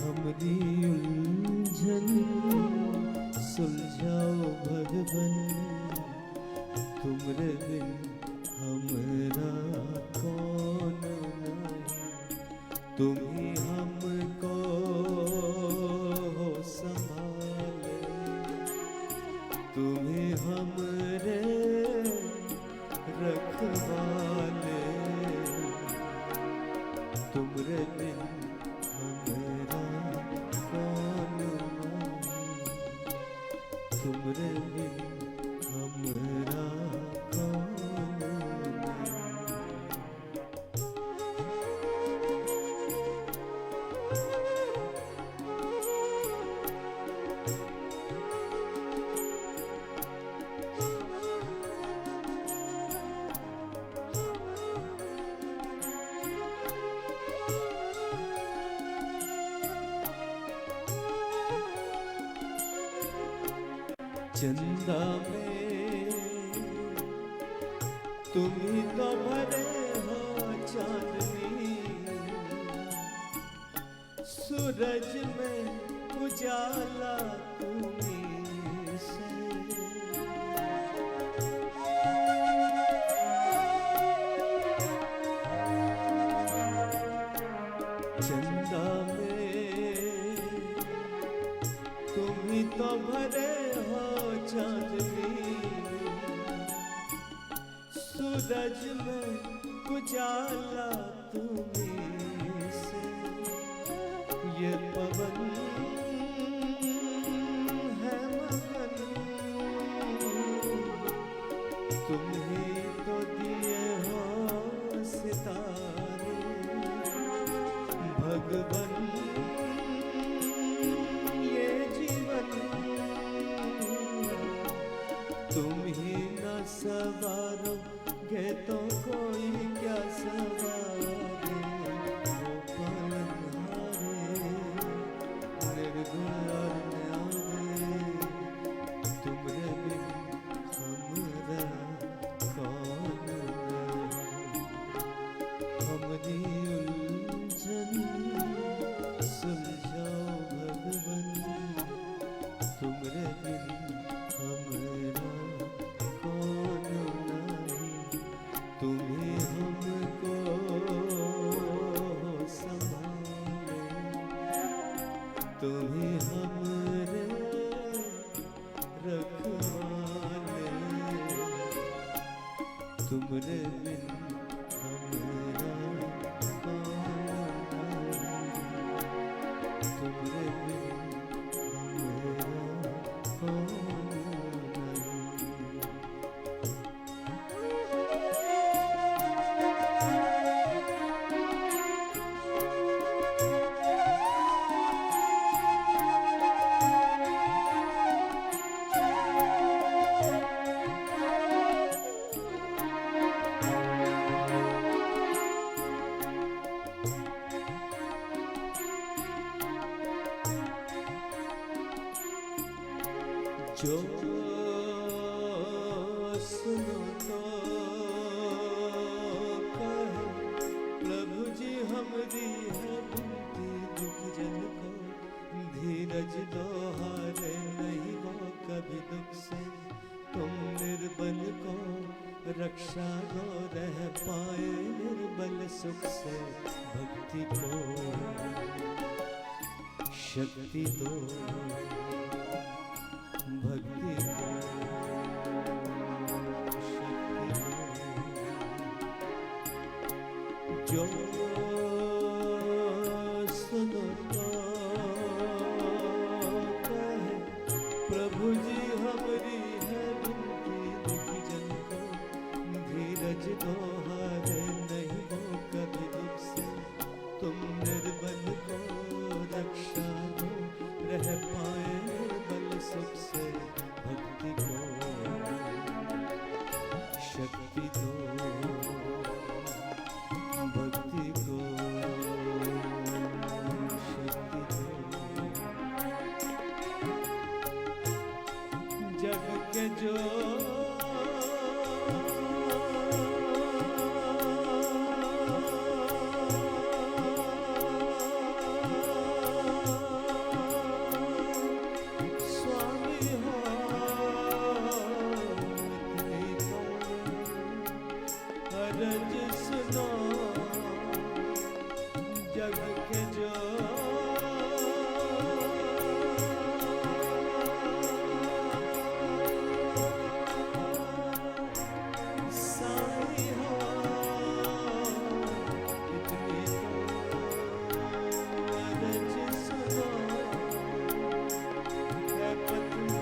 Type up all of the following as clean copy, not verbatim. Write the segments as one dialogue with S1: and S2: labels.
S1: हमरी उलझन सुलझाओ भगवन, तुमरे बिन हमरा कौन नहीं। तुम ही हमको संभाले, तुम्हें हमरे रखवाले, तुमरे बिन हमरा कौन नहीं। तुमरे बिन हमरा कौन नहीं। चंदा में तुम ही तो भरे हो चांदनी, सूरज में उजाला तुम्हीं से। चंदा में तुम ही तो भरे हो चांदनी, सूरज में उजाला तुम्हीं से। ये पवन है मगन, तुम ही तो दिए हो सितारे भगवन। ये जीवन तुम ही न सवारोगे तो कोई क्या सवारे। वो पालनहारे निर्गुण और न्यारे, तुमरे बिन हमरा कौन नहीं। हमरी उलझन सुलझाओ भगवन, तुमरे बिन हमरा कौन नहीं। तुम्हें हमको संभाले, तुम्हें हमरे रखवाले, तुमरे बिन हमरा कौन नहीं। तुमरे बिन हमरा कौन नहीं। जो सुनो तो कहे प्रभु जी हमरी है विनती, दुख जन को धीरज दो हारे नहीं वो कभी दुख से। तुम निर्बल को रक्षा दो, रह पाए निर्बल सुख से। भक्ति को शक्ति दो, भक्ति को शक्ति दो। जो सुनो तो कहे प्रभु जी हमरी है विनती, दुखी जन को धीरज दो हारे नहीं वो कभी दुख से। तुम निर्बल को रक्षा दो, रह पाए निर्बल सुख से। भक्ति को शक्ति दो, भक्ति को शक्ति दो। जग के जो जग के जो साई हो, इतनी तो अरज सुनो है पत में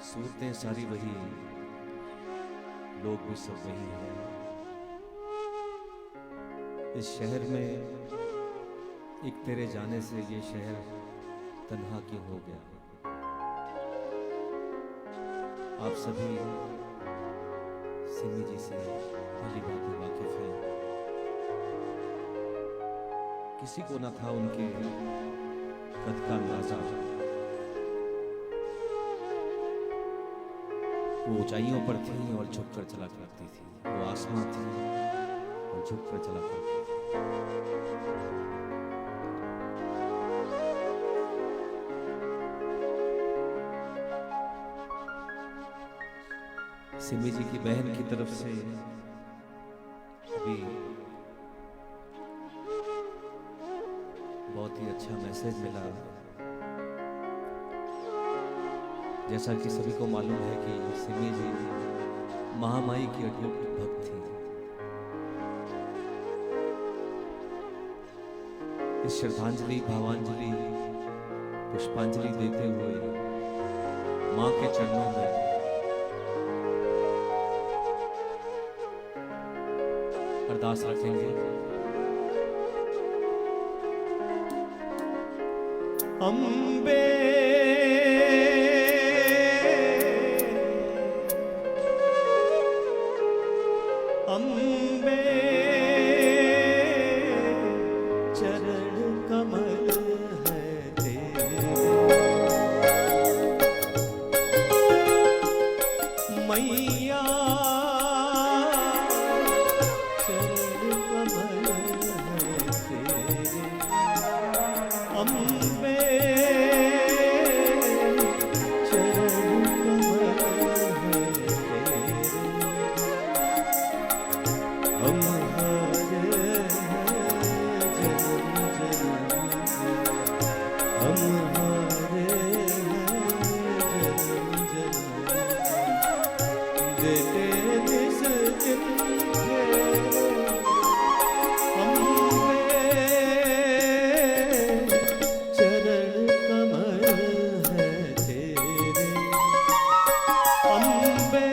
S2: सूरतें सारी वही, लोग भी सब वही हैं। इस शहर में एक तेरे जाने से ये शहर तन्हा क्यों हो गया। आप सभी सिमी जी से भली भांति वाकिफ हैं। किसी को न था उनके कद का अंदाजा। वो ऊंचाइयों पर थी और झुककर चला करती थी। वो आसमां थी और झुककर चला करती थी। सिमी जी की बहन की तरफ से भी बहुत ही अच्छा मैसेज मिला। जैसा कि सभी को मालूम है कि सिमी जी महामाई की अटूट भक्त थी। इस श्रद्धांजलि, भावांजलि, पुष्पांजलि देते हुए मां के चरणों में अरदास रखेंगे
S1: अम्बे अम्बे चरण कमल है तेरे मैया चरण कमल है तेरे अम्बे चरण कमल है तेरे हमारे जन्म जन्म हमारे जन्म जन्म देते निज दिन चरण कमल है तेरे अम्बे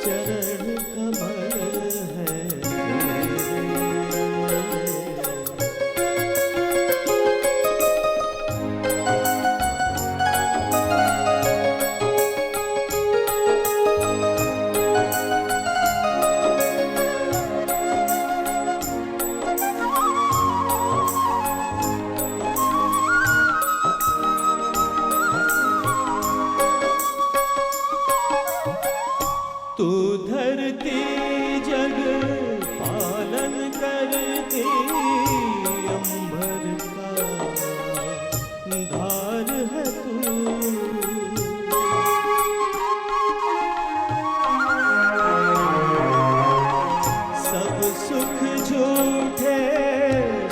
S1: चरण कमल है तेरे तू धरती जग पालन करती अंबर का धार है तू सब सुख झूठे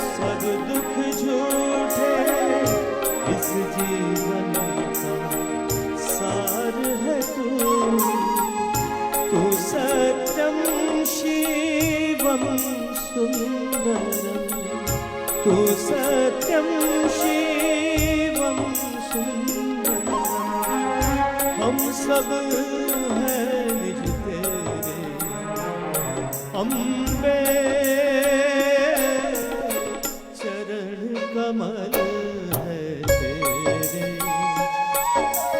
S1: सब दुख झूठे इस जीवन का सार है तू तू सत्यम शिवम सुंदरम तू सत्यम शिवम सुंदरम हम सब हैं निज तेरे अम्बे चरण कमल है तेरे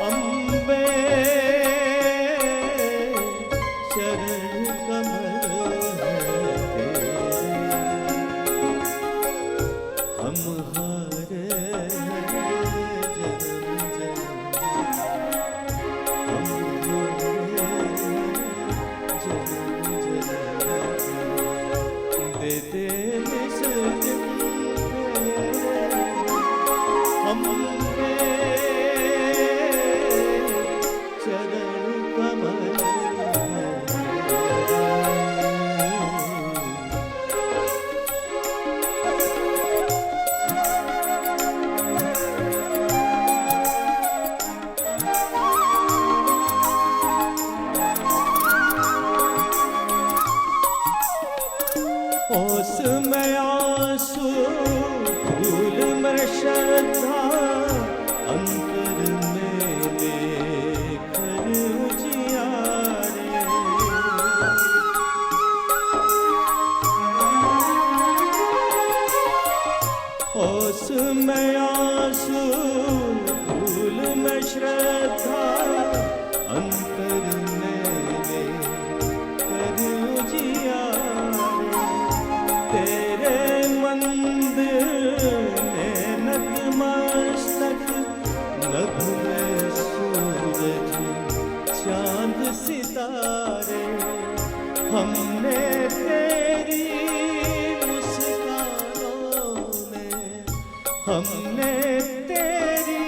S1: अम्बे चरण कमल है तेरे हमारे जन्म जन्म हमारे जन्म जन्म देते निज दिन अम्बे चरण कमल है ओस में आंसू फूल में श्रद्धा अंतर में लेकर उजियारे ओस में आंसू फूल में श्रद्धा अंतर में लेकर उजियारे तेरे मंदिर में नतमस्तक नभ में सूरज चांद सितारे हमने तेरी मुस्कानों में हमने तेरी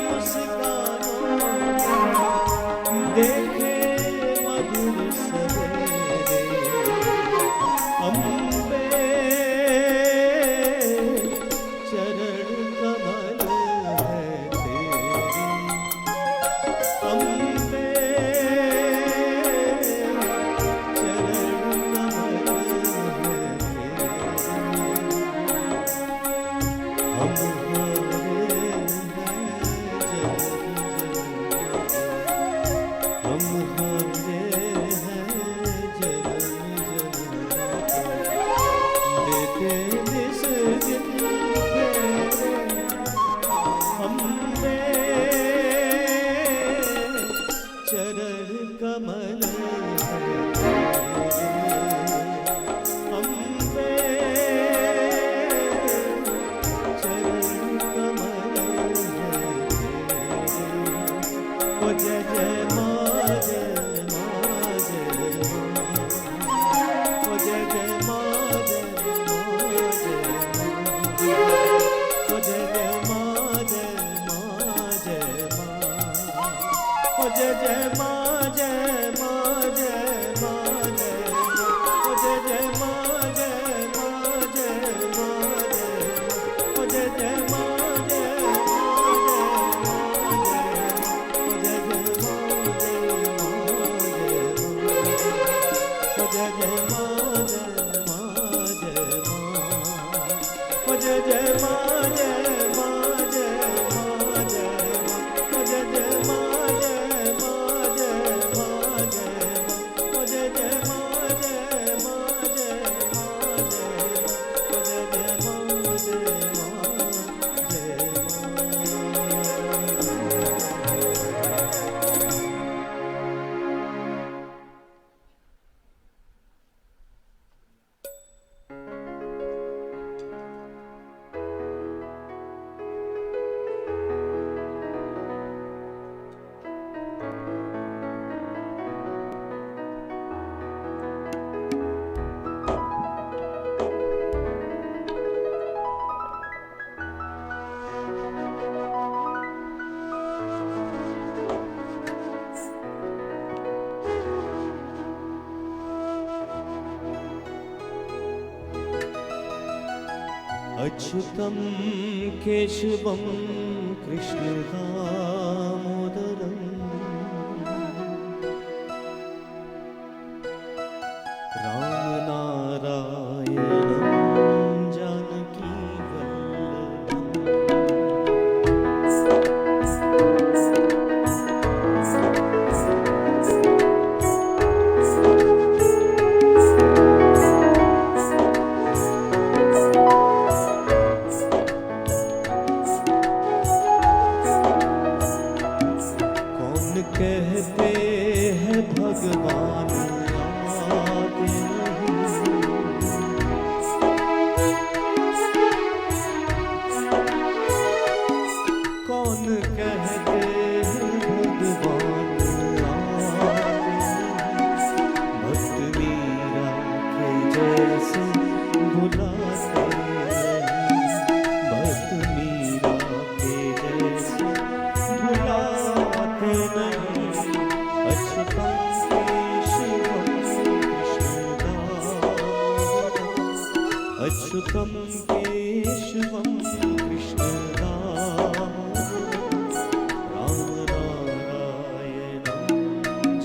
S1: मुस्कानों में देखे मधुर सवेरे अम्बे चरण कमल है तेरे अम्बे चरण कमल है तेरे जय माँ जय माँ जय माँ जय माँ ओ जय जय माँ जय माँ जय माँ जय माँ ओ जय जय माँ जय माँ जय माँ जय माँ ओ जय जय माँ जय माँ अच्युतं केशवं कृष्णदामोदरं रामनारायणं कहते हैं भगवान आते नहीं। कौन कहते हैं भगवान आते नहीं। भक्त मीरा के जैसे बुलाते नहीं। भक्त मीरा के जैसे बुलाते नहीं। अच्युतं केशवं कृष्णदामोदरम् अच्युतं केशवं कृष्णदामोदरम् रामनारायणं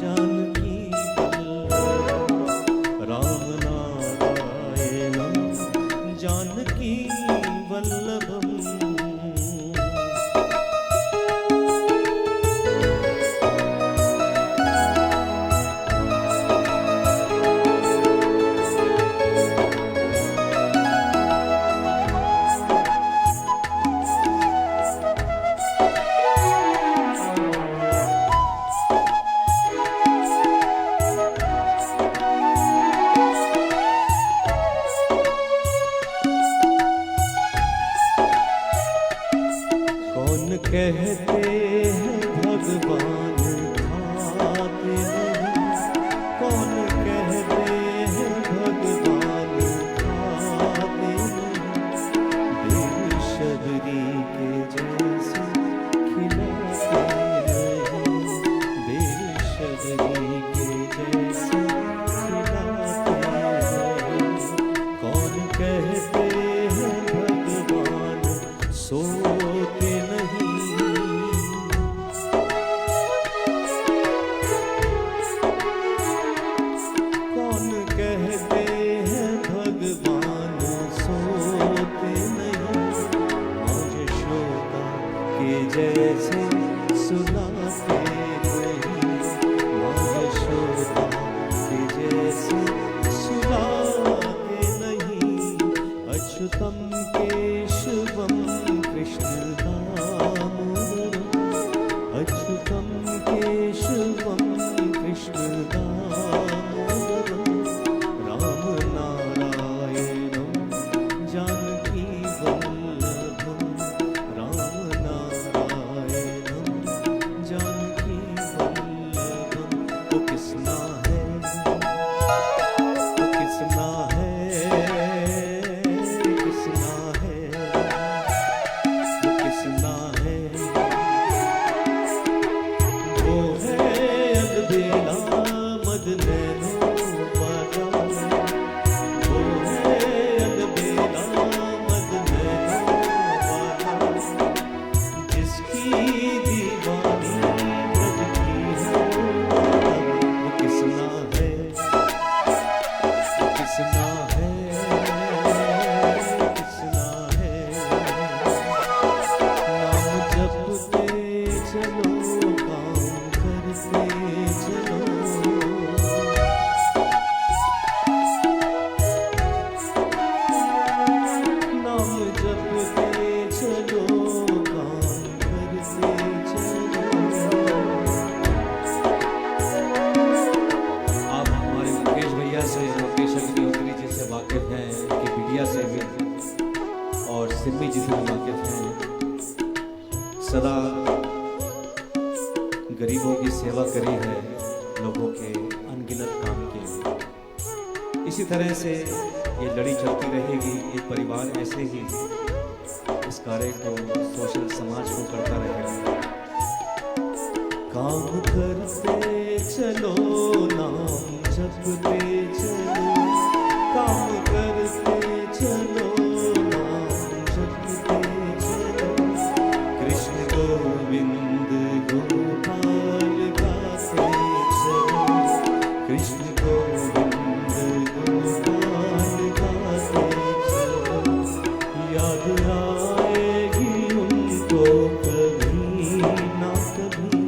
S1: जानकीवल्लभं रामनारायणं जानकीवल्लभम् कहते हैं भगवान खाते नहीं। कौन कहते हैं भगवान खाते नहीं। देव शबरी के जैसे खिलाते नहीं। देव शबरी के जैसे खिलाते नहीं। कौन कहते हैं भगवान सोते नहीं। कहते हैं भगवान सोते नहीं। माँ यशोदा के जैसे सुलाते नहीं। माँ यशोदा के जैसे सुलाते नहीं। अच्युतं केशवं कृष्णदामोदरम् अच्युतं केशवं कृष्णदामोदरम् रामनारायणं जानकीवल्लभं रामनारायणं जानकीवल्लभं। वो किसना है वो किसना है किसना है
S2: विकिपीडिया से भी और सिम्मी जी से भी वाकिफ हैं। सदा गरीबों की सेवा करी है, लोगों के अनगिनत काम किए। इसी तरह से ये लड़ी चलती रहेगी। एक परिवार ऐसे ही इस कार्य को, सोशल समाज को करता रहेगा।
S1: काम करते चलो, नाम जपते चलो, काम करते चलो, नाम जपते चलो, कृष्ण गोविंद गोपाल गाते चलो, कृष्ण गोविंद गोपाल गाते चलो। याद आएगी उनको कभी ना कभी,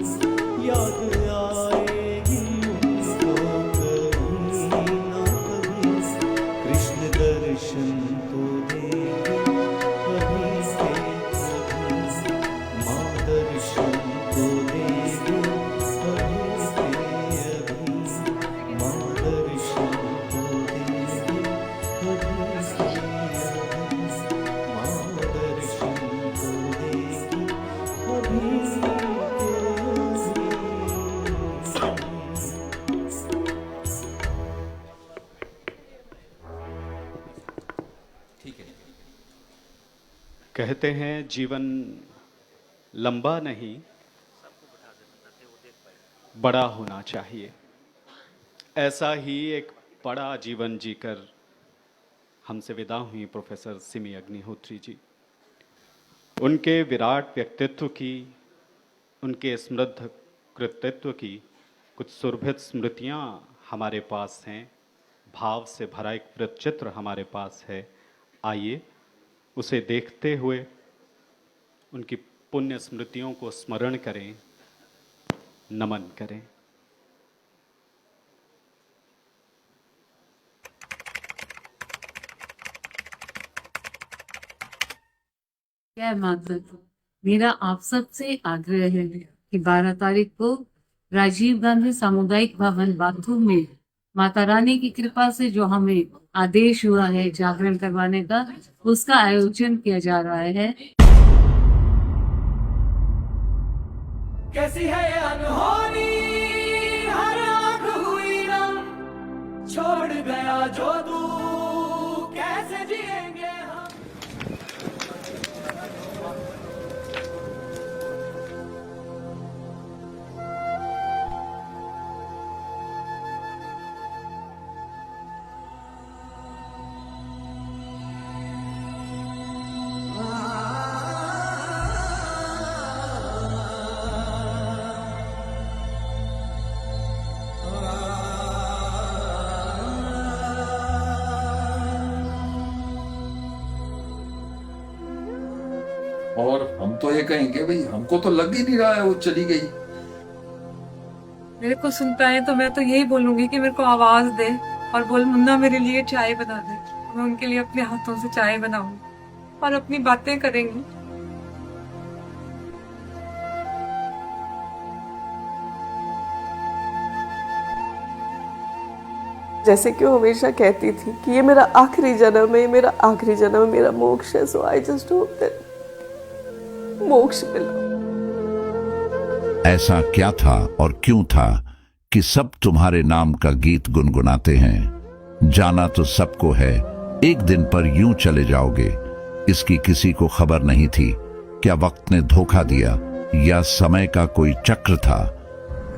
S1: याद आएगी उनको कभी ना कभी, कृष्ण दर्शन तो देंगे कभी से कभी, माँ दर्शन तो देंगे कभी से अभी, माँ दर्शन तो देंगे कभी से अभी, माँ दर्शन तो देंगे कभी से अभी।
S2: ठीक है।
S3: कहते हैं जीवन लंबा नहीं, बड़ा होना चाहिए। ऐसा ही एक बड़ा जीवन जीकर हमसे विदा हुई प्रोफेसर सिमी अग्निहोत्री जी। उनके विराट व्यक्तित्व की, उनके समृद्ध कृतित्व की कुछ सुरभित स्मृतियाँ हमारे पास हैं। भाव से भरा एक वृत्तचित्र हमारे पास है। आइए उसे देखते हुए उनकी पुण्य स्मृतियों को स्मरण करें, नमन करें।
S4: जय माता दी। मेरा आप सबसे आग्रह है कि 12 तारीख को राजीव गांधी सामुदायिक भवन बाथरूम में माता रानी की कृपा से जो हमें आदेश हुआ है जागरण करवाने का, उसका आयोजन किया जा रहा है।
S1: कैसी है ये अनहोनी, हर आंख हुई नम, छोड़ गया जो तू, कैसे जिएंगे हम।
S5: और हम तो ये कहेंगे भाई हमको तो लग ही नहीं रहा है वो चली गई।
S6: मेरे को सुनता है तो मैं तो यही बोलूंगी कि मेरे को आवाज दे और बोल मुन्ना मेरे लिए चाय बना दे। मैं उनके लिए अपने हाथों से चाय बनाऊंगी और अपनी बातें करेंगी।
S7: जैसे कि वो हमेशा कहती थी कि ये मेरा आखिरी जन्म है, मेरा आखिरी जन्म है, मेरा मोक्ष है। सो आई जस्ट होप दैट मोक्ष मिला।
S8: ऐसा क्या था और क्यों था कि सब तुम्हारे नाम का गीत गुनगुनाते हैं? जाना तो सबको है, एक दिन पर यूं चले जाओगे, इसकी किसी को खबर नहीं थी। क्या वक्त ने धोखा दिया या समय का कोई चक्र था?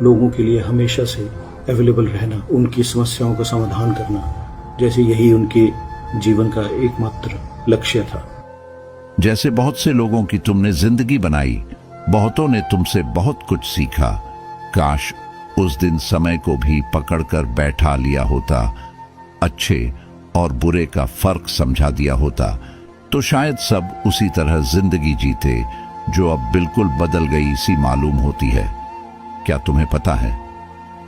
S9: लोगों के लिए हमेशा से अवेलेबल रहना, उनकी समस्याओं का समाधान करना, जैसे यही उनके जीवन का एकमात्र लक्ष्य था।
S8: जैसे बहुत से लोगों की तुमने जिंदगी बनाई, बहुतों ने तुमसे बहुत कुछ सीखा। काश उस दिन समय को भी पकड़कर बैठा लिया होता, अच्छे और बुरे का फर्क समझा दिया होता, तो शायद सब उसी तरह जिंदगी जीते जो अब बिल्कुल बदल गई सी मालूम होती है। क्या तुम्हें पता है,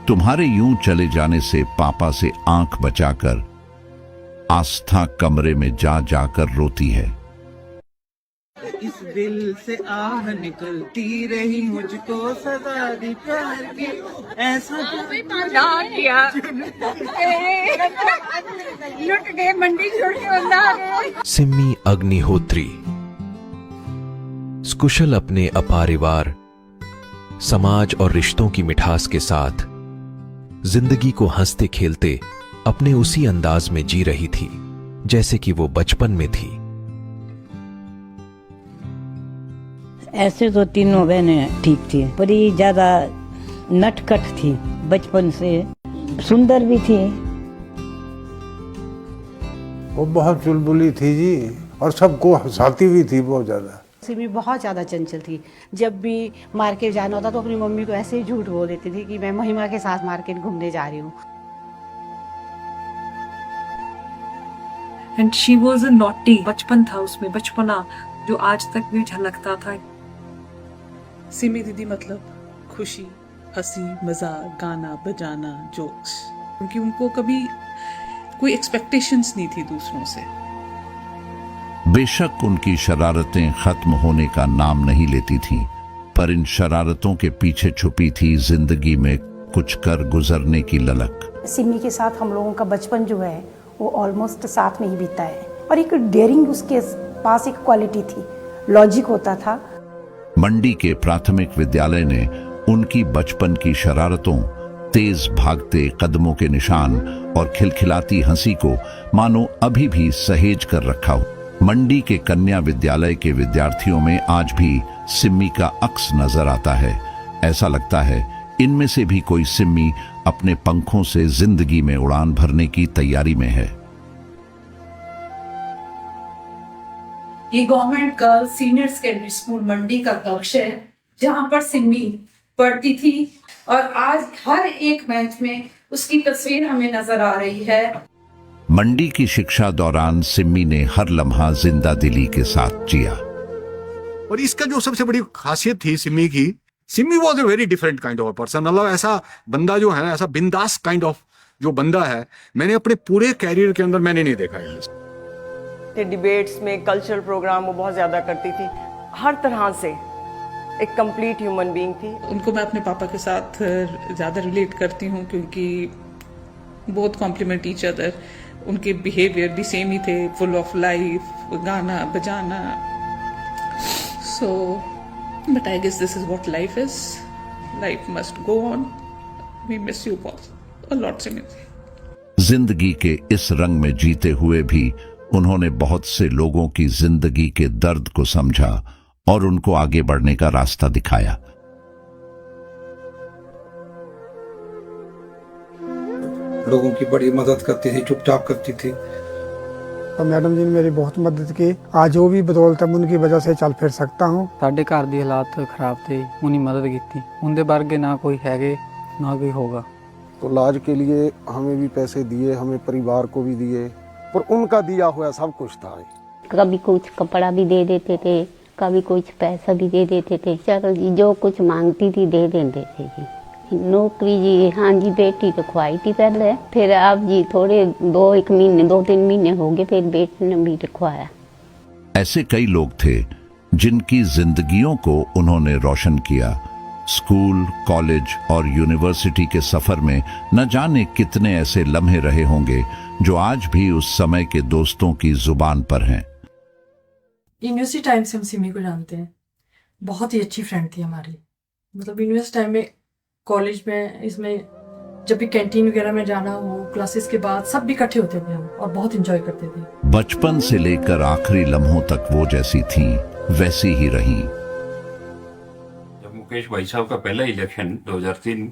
S8: तुम्हारे यूं चले जाने से पापा से आंख बचाकर आस्था कमरे में जा जाकर रोती है।
S1: इस दिल से आह निकलती रही, मुझको सजा दी प्यार की, ऐसा
S6: किया लुट गए मंडी छोड़ के बंदा आ गया।
S10: सिमी अग्निहोत्री कुशल अपने अपरिवार, समाज और रिश्तों की मिठास के साथ जिंदगी को हंसते खेलते अपने उसी अंदाज में जी रही थी जैसे कि वो बचपन में थी।
S11: ऐसे तो तीनों बहनें ठीक थी, बड़ी ज्यादा नटखट थी, बचपन से सुंदर भी थी।
S12: वो बहुत चुलबुली थी जी, और सबको हंसाती भी थी बहुत ज्यादा।
S13: सिमी बहुत ज़्यादा चंचल थी। जब भी मार्केट जाना होता तो अपनी मम्मी को ऐसे ही झूठ बोल देती थी कि मैं महिमा के साथ मार्केट घूमने जा रही हूँ।
S6: And she was a naughty, बचपन था उसमें, बचपना जो आज तक भी झलकता था।
S14: सिमी दीदी मतलब खुशी, हंसी, मजाक, गाना बजाना, जोक्स, क्योंकि उनको कभी कोई एक्सपेक्टेशंस नहीं थी दूसरों से।
S8: बेशक उनकी शरारतें खत्म होने का नाम नहीं लेती थीं, पर इन शरारतों के पीछे छुपी थी जिंदगी में कुछ कर गुजरने की ललक।
S13: सिमी के साथ हम लोगों का बचपन जो है वो ऑलमोस्ट साथ में ही बीता है, और एक डेयरिंग उसके पास एक क्वालिटी थी, लॉजिक होता था।
S8: मंडी के प्राथमिक विद्यालय ने उनकी बचपन की शरारतों, तेज भागते कदमों के निशान और खिलखिलाती हंसी को मानो अभी भी सहेज कर रखा हो। मंडी के कन्या विद्यालय के विद्यार्थियों में आज भी सिमी का अक्स नजर आता है। ऐसा लगता है इनमें से भी कोई सिमी अपने पंखों से जिंदगी में उड़ान भरने की तैयारी में है।
S15: ये government girls senior secondary school Mandi का कक्ष है जहां पर सिमी पढ़ती थी, और आज हर एक मैच में उसकी तस्वीर हमें नजर आ रही है।
S8: मंडी की शिक्षा दौरान सिमी ने हर लम्हा जिंदा दिली के साथ जिया।
S16: और इसका जो सबसे बड़ी खासियत थी सिमी की, Simi was a very different kind of person. मतलब ऐसा बंदा जो है ना, ऐसा बिंदास काइंड ऑफ जो बंदा है, मैंने अपने पूरे कैरियर के अंदर मैंने नहीं देखा है।
S7: डिबेट्स में कल्चरल प्रोग्राम वो बहुत ज्यादा करती थी, हर तरह से एक कंप्लीट ह्यूमन बीइंग थी।
S14: उनको मैं अपने पापा के साथ ज्यादा रिलेट करती हूँ क्योंकि बहुत कॉम्प्लीमेंट ईच अदर। उनके बिहेवियर भी सेम ही थे, फुल ऑफ लाइफ, गाना बजाना। So but I guess this is what life is, life must go on. We miss you both a lot Simi.
S8: जिंदगी के इस रंग में जीते हुए भी उन्होंने बहुत से लोगों की जिंदगी के दर्द को समझा और उनको आगे बढ़ने का रास्ता दिखाया।
S5: लोगों की बड़ी मदद करती थी, चुपचाप करती थी।
S12: तो मैडम जी ने मेरी बहुत मदद की। आज वो भी बदौलत है, उनकी वजह से चल फिर सकता हूँ।
S17: साढ़े घर के हालात खराब थे, उन्हें मदद की। उनके वर्गे ना कोई है ना कोई होगा।
S12: तो इलाज के लिए हमें भी पैसे दिए, हमें परिवार को भी दिए, पर उनका दिया हुआ सब कुछ था।
S11: कभी कुछ कपड़ा भी दे देते थे, कभी कुछ पैसा भी दे देते थे। चलो जी जो कुछ मांगती थी दे देते थे जी। नौकरी जी हाँ जी बेटी रखवाई थी पहले, फिर अब जी थोड़े 2-3 महीने हो गए, फिर बेटी ने भी रखवाया।
S8: ऐसे कई लोग थे जिनकी जिंदगियों को उन्होंने रोशन किया। स्कूल, कॉलेज और यूनिवर्सिटी के सफर में न जाने कितने ऐसे लम्हे रहे होंगे जो आज भी उस समय के दोस्तों की जुबान पर हैं।
S15: यूनिवर्सिटी टाइम से हम सिमी को जानते हैं, बहुत ही अच्छी फ्रेंड थी हमारी। मतलब यूनिवर्सिटी टाइम में, कॉलेज में, इसमें जब भी कैंटीन वगैरह में जाना हो, क्लासेस के बाद सब भी इकट्ठे होते थे हम और बहुत एंजॉय करते थे।
S8: बचपन से लेकर आखिरी लम्हों तक वो जैसी थीं वैसी ही रहीं।
S18: जब मुकेश भाई साहब का पहला इलेक्शन 2003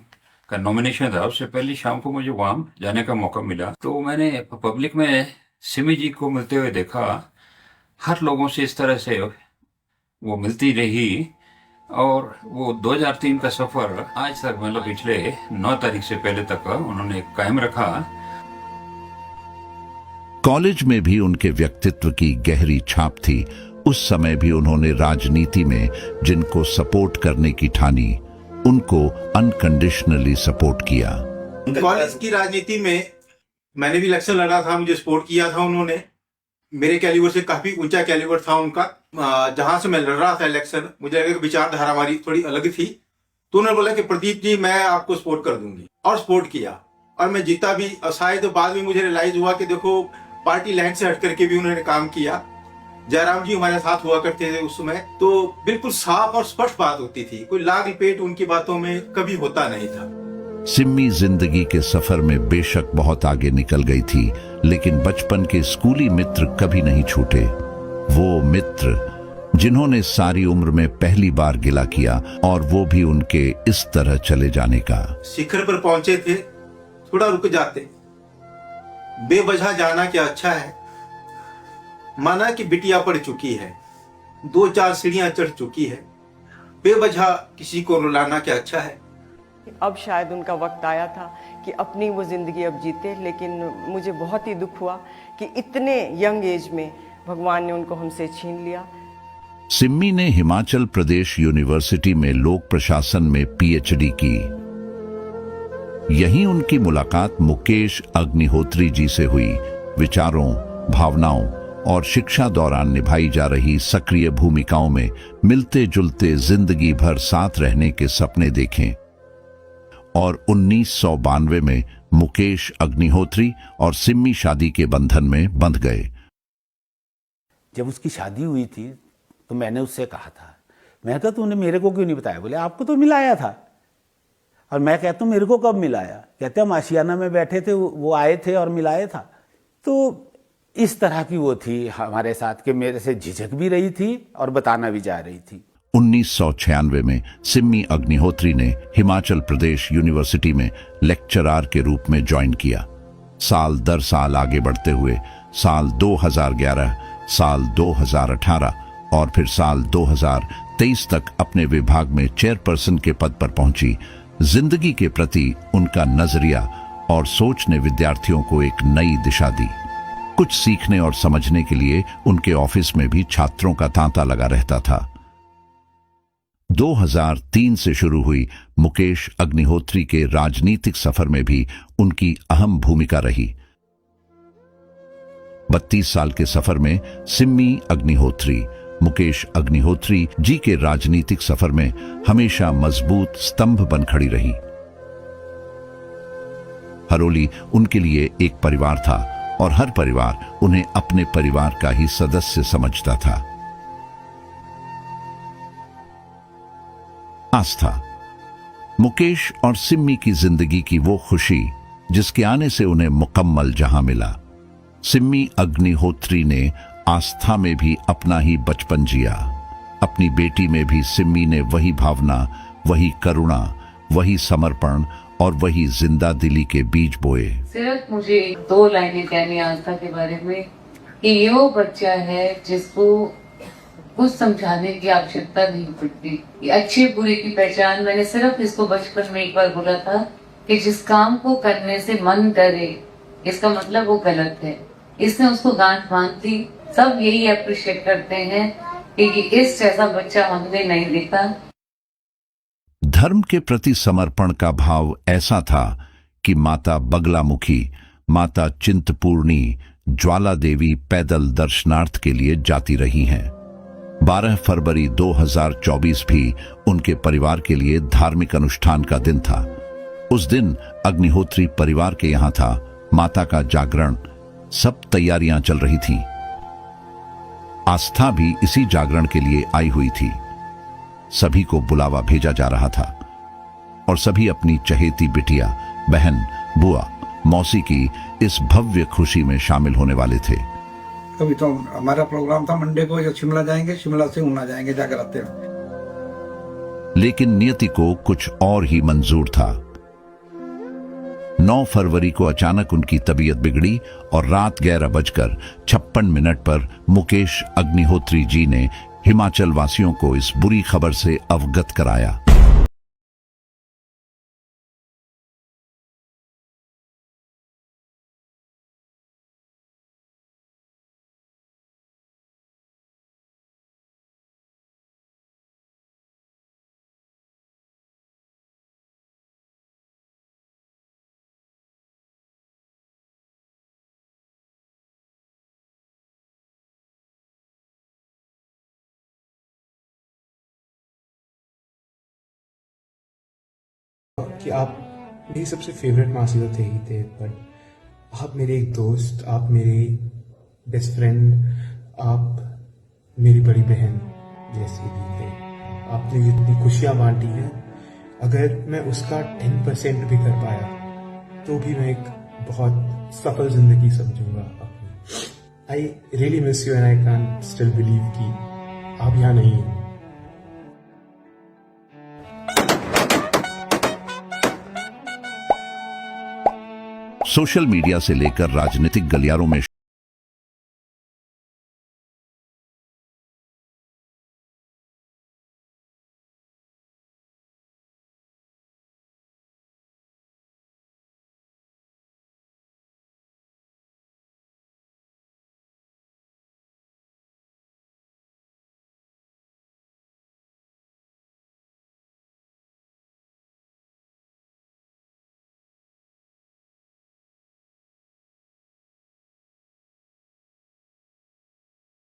S18: का नॉमिनेशन था, उससे पहले शाम को मुझे वहां जाने का मौका मिला, तो मैंने पब्लिक में सिमी जी को मिलते हुए देखा। हर लोगों से इस तरह से वो मिलती रही, और वो 2003 का सफर आज तक, मतलब पिछले 9 तारीख से पहले तक उन्होंने कायम रखा।
S8: कॉलेज में भी उनके व्यक्तित्व की गहरी छाप थी। उस समय भी उन्होंने राजनीति में जिनको सपोर्ट करने की ठानी, उनको अनकंडीशनली सपोर्ट किया।
S19: कॉलेज की राजनीति में मैंने भी इलेक्शन लड़ा था, मुझे सपोर्ट किया था उन्होंने। मेरे कैलिबर से काफी ऊंचा कैलिबर था उनका। जहां से मैं लड़ रहा था इलेक्शन, मुझे लगा कि विचारधारा हमारी थोड़ी अलग थी, तो उन्होंने बोला कि प्रदीप जी मैं आपको सपोर्ट कर दूंगी, और सपोर्ट किया और मैं जीता भी। और शायद बाद में मुझे रियलाइज हुआ कि देखो पार्टी लाइन से हट करके भी उन्होंने काम किया। जयराम जी हमारे साथ हुआ करते थे उस समय, तो बिल्कुल साफ और स्पष्ट बात होती थी, कोई लाग लपेट उनकी बातों में कभी होता नहीं था।
S8: सिम्मी जिंदगी के सफर में बेशक बहुत आगे निकल गई थी, लेकिन बचपन के स्कूली मित्र कभी नहीं छूटे। वो मित्र जिन्होंने सारी उम्र में पहली बार गिला किया, और वो भी उनके इस तरह चले जाने का।
S19: शिखर पर पहुंचे थे, थोड़ा रुक जाते, बेवजह जाना क्या अच्छा है। माना कि बिटिया पड़ चुकी है, 2-4 सीढ़ियां चढ़ चुकी है, बेवजह किसी को रुलाना क्या अच्छा है।
S20: अब शायद उनका वक्त आया था कि अपनी वो जिंदगी अब जीते, लेकिन मुझे बहुत ही दुख हुआ कि इतने यंग एज में भगवान ने उनको हमसे छीन लिया।
S8: सिम्मी ने हिमाचल प्रदेश यूनिवर्सिटी में लोक प्रशासन में पीएचडी की। यहीं उनकी मुलाकात मुकेश अग्निहोत्री जी से हुई। विचारों, भावनाओं और शिक्षा दौरान निभाई जा रही सक्रिय भूमिकाओं में मिलते जुलते जिंदगी भर साथ रहने के सपने देखें, और 1992 में मुकेश अग्निहोत्री और सिम्मी शादी के बंधन में बंध गए।
S21: जब उसकी शादी हुई थी तो मैंने उससे कहा था, मैं कहा तूने मेरे को क्यों नहीं बताया? बोले आपको तो मिलाया था। और मैं कहता हूँ मेरे को कब मिलाया? कहते हम आशियाना में बैठे थे, वो आए थे और मिलाए था। तो इस तरह की वो थी हमारे साथ के, मेरे से झिझक भी रही थी और बताना भी जा रही थी।
S8: 1996 में सिम्मी अग्निहोत्री ने हिमाचल प्रदेश यूनिवर्सिटी में लेक्चरार के रूप में ज्वाइन किया। साल दर साल आगे बढ़ते हुए साल 2011, साल 2018 और फिर साल 2023 तक अपने विभाग में चेयरपर्सन के पद पर पहुंची। जिंदगी के प्रति उनका नजरिया और सोच ने विद्यार्थियों को एक नई दिशा दी। कुछ सीखने और समझने के लिए उनके ऑफिस में भी छात्रों का तांता लगा रहता था। 2003 से शुरू हुई मुकेश अग्निहोत्री के राजनीतिक सफर में भी उनकी अहम भूमिका रही। 32 साल के सफर में सिम्मी अग्निहोत्री मुकेश अग्निहोत्री जी के राजनीतिक सफर में हमेशा मजबूत स्तंभ बन खड़ी रही। हरोली उनके लिए एक परिवार था और हर परिवार उन्हें अपने परिवार का ही सदस्य समझता था। आस्था, मुकेश और सिम्मी की जिंदगी की वो खुशी जिसके आने से उन्हें मुकम्मल जहां मिला। सिम्मी अग्निहोत्री ने आस्था में भी अपना ही बचपन जिया। अपनी बेटी में भी सिम्मी ने वही भावना, वही करुणा, वही समर्पण और वही जिंदा दिली के बीज बोए।
S4: सिर्फ मुझे 2 लाइनें कहनी आस्था के बारे में कि ये वो बच्चा है जिसको कुछ समझाने की आवश्यकता नहीं पड़ती। ये अच्छे बुरे की पहचान, मैंने सिर्फ इसको बचपन में एक बार बोला था कि जिस काम को करने से मन डरे इसका मतलब वो गलत है। इसने उसको गांठ बांध दी। सब यही अप्रिशिएट करते हैं कि इस जैसा बच्चा हमने नहीं देखा।
S8: धर्म के प्रति समर्पण का भाव ऐसा था कि माता बगलामुखी, माता चिंतपूर्णी, ज्वाला देवी पैदल दर्शनार्थ के लिए जाती रही हैं। 12 फरवरी 2024 भी उनके परिवार के लिए धार्मिक अनुष्ठान का दिन था। उस दिन अग्निहोत्री परिवार के यहां था। माता का जागरण, सब तैयारियां चल रही थीं। आस्था भी इसी जागरण के लिए आई हुई थी। सभी को बुलावा भेजा जा रहा था और सभी अपनी चहेती बिटिया, बहन, बुआ, मौसी की इस भव्य खुशी में शामिल होने वाले थे।
S12: अभी तो हमारा प्रोग्राम था मंडे को, या शिमला जाएंगे, शिमला से ऊना जाएंगे जाकर आते हैं।
S8: लेकिन नियति को कुछ और ही मंजूर था। 9 फरवरी को अचानक उनकी तबीयत बिगड़ी और रात 11:56 पर मुकेश अग्निहोत्री जी ने हिमाचल वासियों को इस बुरी खबर से अवगत कराया।
S2: कि आप मेरी सबसे फेवरेट मासी तो थे ही थे, पर आप मेरे एक दोस्त, आप मेरी बेस्ट फ्रेंड, आप मेरी बड़ी बहन जैसी भी थे। आपने जितनी खुशियाँ बांटी हैं, अगर मैं उसका 10% भी कर पाया तो भी मैं एक बहुत सफल जिंदगी समझूंगा अपनी। I really miss you and I can still believe कि आप यहाँ नहीं हैं।
S8: सोशल मीडिया से लेकर राजनीतिक गलियारों में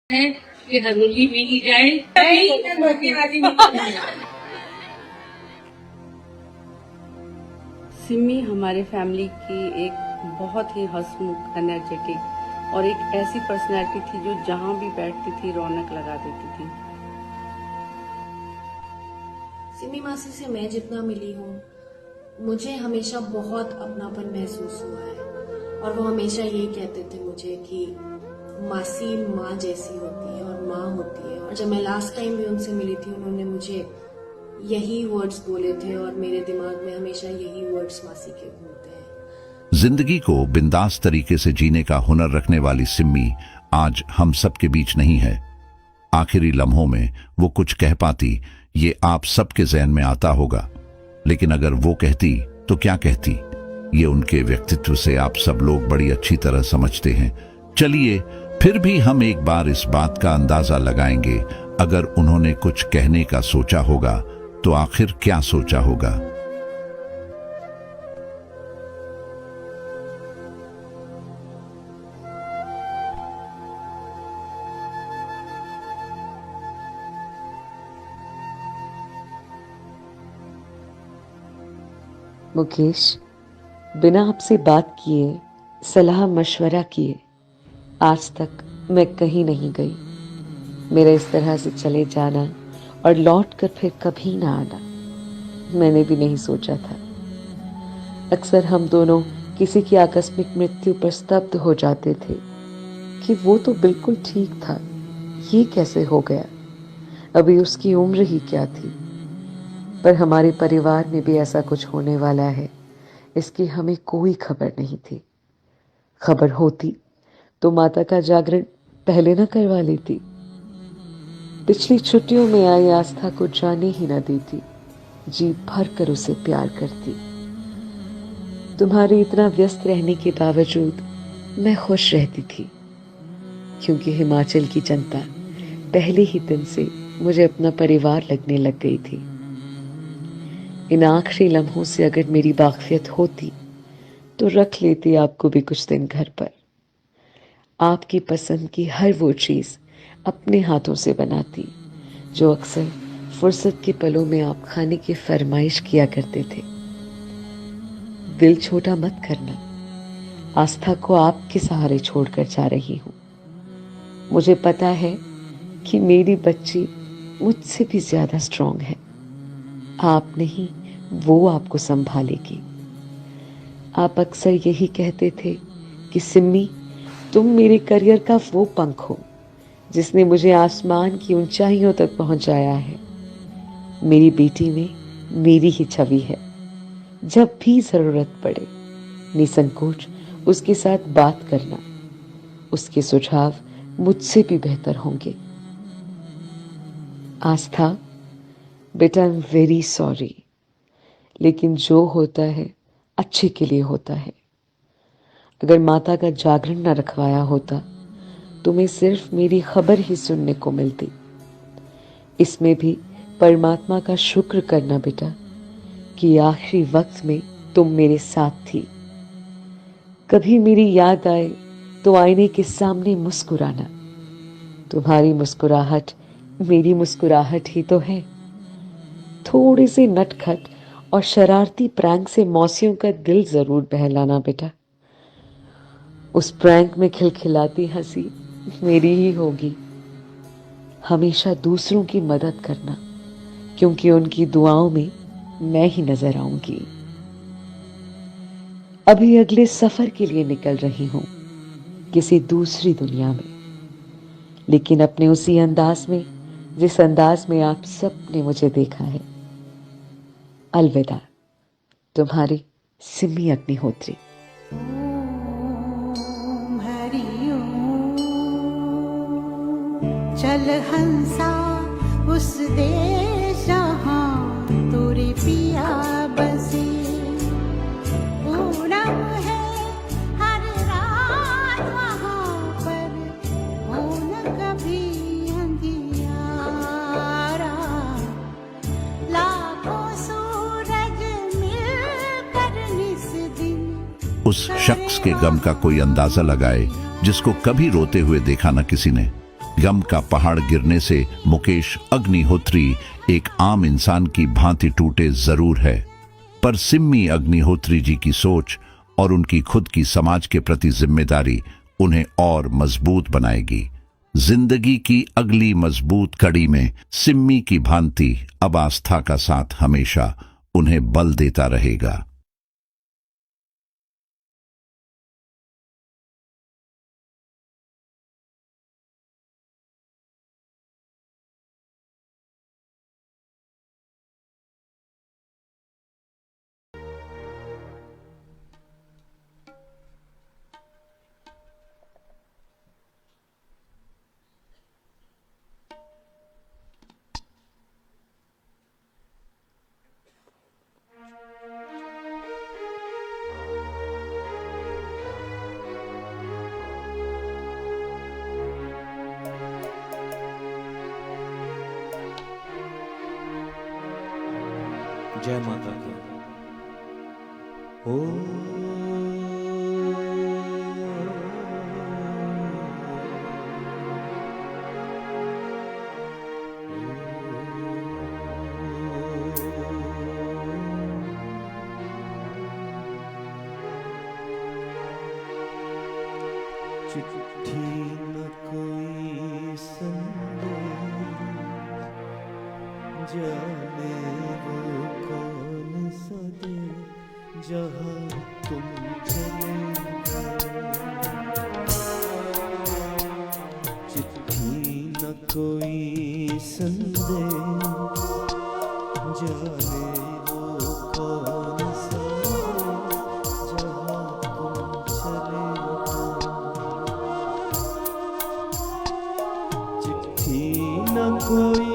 S4: कि धनुली में ही जाए
S22: सिमी हमारे फैमिली की एक बहुत ही हंसमुख, एनर्जेटिक और एक ऐसी पर्सनैलिटी थी जो जहां भी बैठती थी रौनक लगा देती थी।
S23: सिमी मासी से मैं जितना मिली हूँ, मुझे हमेशा बहुत अपनापन महसूस हुआ है और वो हमेशा यही कहते थे मुझे कि मासी माँ जैसी होती है और माँ होती है। और जब मैं लास्ट टाइम भी उनसे मिली थी, उन्होंने मुझे यही वर्ड्स बोले थे और मेरे दिमाग में हमेशा यही वर्ड्स मासी के घूमते हैं।
S8: जिंदगी को बिंदास तरीके से जीने का हुनर रखने वाली सिम्मी आज हम सब के बीच नहीं है। आखिरी लम्हों में वो कुछ कह पाती, ये आप सबके ज़हन में आता होगा, लेकिन अगर वो कहती तो क्या कहती, ये उनके व्यक्तित्व से आप सब लोग बड़ी अच्छी तरह समझते हैं। चलिए फिर भी हम एक बार इस बात का अंदाजा लगाएंगे, अगर उन्होंने कुछ कहने का सोचा होगा तो आखिर क्या सोचा होगा।
S24: मुकेश, बिना आपसे बात किए, सलाह मशवरा किए आज तक मैं कहीं नहीं गई। मेरा इस तरह से चले जाना और लौट कर फिर कभी ना आना मैंने भी नहीं सोचा था। अक्सर हम दोनों किसी की आकस्मिक मृत्यु पर स्तब्ध हो जाते थे कि वो तो बिल्कुल ठीक था, ये कैसे हो गया, अभी उसकी उम्र ही क्या थी। पर हमारे परिवार में भी ऐसा कुछ होने वाला है, इसकी हमें कोई खबर नहीं थी। खबर होती तो माता का जागरण पहले न करवा लेती। पिछली छुट्टियों में आई आस्था को जाने ही न देती, जी भर कर उसे प्यार करती। तुम्हारे इतना व्यस्त रहने के बावजूद मैं खुश रहती थी, क्योंकि हिमाचल की जनता पहले ही दिन से मुझे अपना परिवार लगने लग गई थी। इन आखिरी लम्हों से अगर मेरी वाकफियत होती तो रख लेती आपको भी कुछ दिन घर पर। आपकी पसंद की हर वो चीज़ अपने हाथों से बनाती जो अक्सर फुर्सत के पलों में आप खाने की फरमाइश किया करते थे। दिल छोटा मत करना, आस्था को आपके सहारे छोड़कर जा रही हूँ। मुझे पता है कि मेरी बच्ची मुझसे भी ज़्यादा स्ट्रांग है। आप नहीं, वो आपको संभालेगी। आप अक्सर यही कहते थे कि सिम्मी, तुम मेरे करियर का वो पंख हो जिसने मुझे आसमान की ऊंचाइयों तक पहुंचाया है। मेरी बेटी में मेरी ही छवि है। जब भी जरूरत पड़े निसंकोच उसके साथ बात करना, उसके सुझाव मुझसे भी बेहतर होंगे। आस्था, बेटा, आई एम वेरी सॉरी, लेकिन जो होता है अच्छे के लिए होता है। अगर माता का जागरण न रखवाया होता तुम्हें सिर्फ मेरी खबर ही सुनने को मिलती। इसमें भी परमात्मा का शुक्र करना बेटा कि आखिरी वक्त में तुम मेरे साथ थी। कभी मेरी याद आए तो आईने के सामने मुस्कुराना। तुम्हारी मुस्कुराहट मेरी मुस्कुराहट ही तो है। थोड़े से नटखट और शरारती प्रैंक से मौसियों का दिल जरूर बहलाना बेटा। उस प्रैंक में खिलखिलाती हंसी मेरी ही होगी। हमेशा दूसरों की मदद करना, क्योंकि उनकी दुआओं में मैं ही नजर आऊंगी। अभी अगले सफर के लिए निकल रही हूं किसी दूसरी दुनिया में, लेकिन अपने उसी अंदाज में जिस अंदाज में आप सब ने मुझे देखा है। अलविदा, तुम्हारी सिमी अग्निहोत्री।
S1: चल हंसा उस देश जहाँ तोरे पिया बसे, पूनम है हर रात वहाँ पर, हो न कभी अंधियारा, लाखों सूरज मिलकर निस दिन।
S8: उस शख्स के गम का कोई अंदाजा लगाए जिसको कभी रोते हुए देखा न किसी ने। गम का पहाड़ गिरने से मुकेश अग्निहोत्री एक आम इंसान की भांति टूटे जरूर है, पर सिम्मी अग्निहोत्री जी की सोच और उनकी खुद की समाज के प्रति जिम्मेदारी उन्हें और मजबूत बनाएगी। जिंदगी की अगली मजबूत कड़ी में सिम्मी की भांति अब आस्था का साथ हमेशा उन्हें बल देता रहेगा।
S3: जय माता की। ओ चिट्ठी न कोई संदेश, जाने वो कौन सा दे जहाँ तुम चले गए। चिट्ठी न कोई संदेश, जाने वो कौन सा दे जहाँ तुम चले गए। चिट्ठी न कोई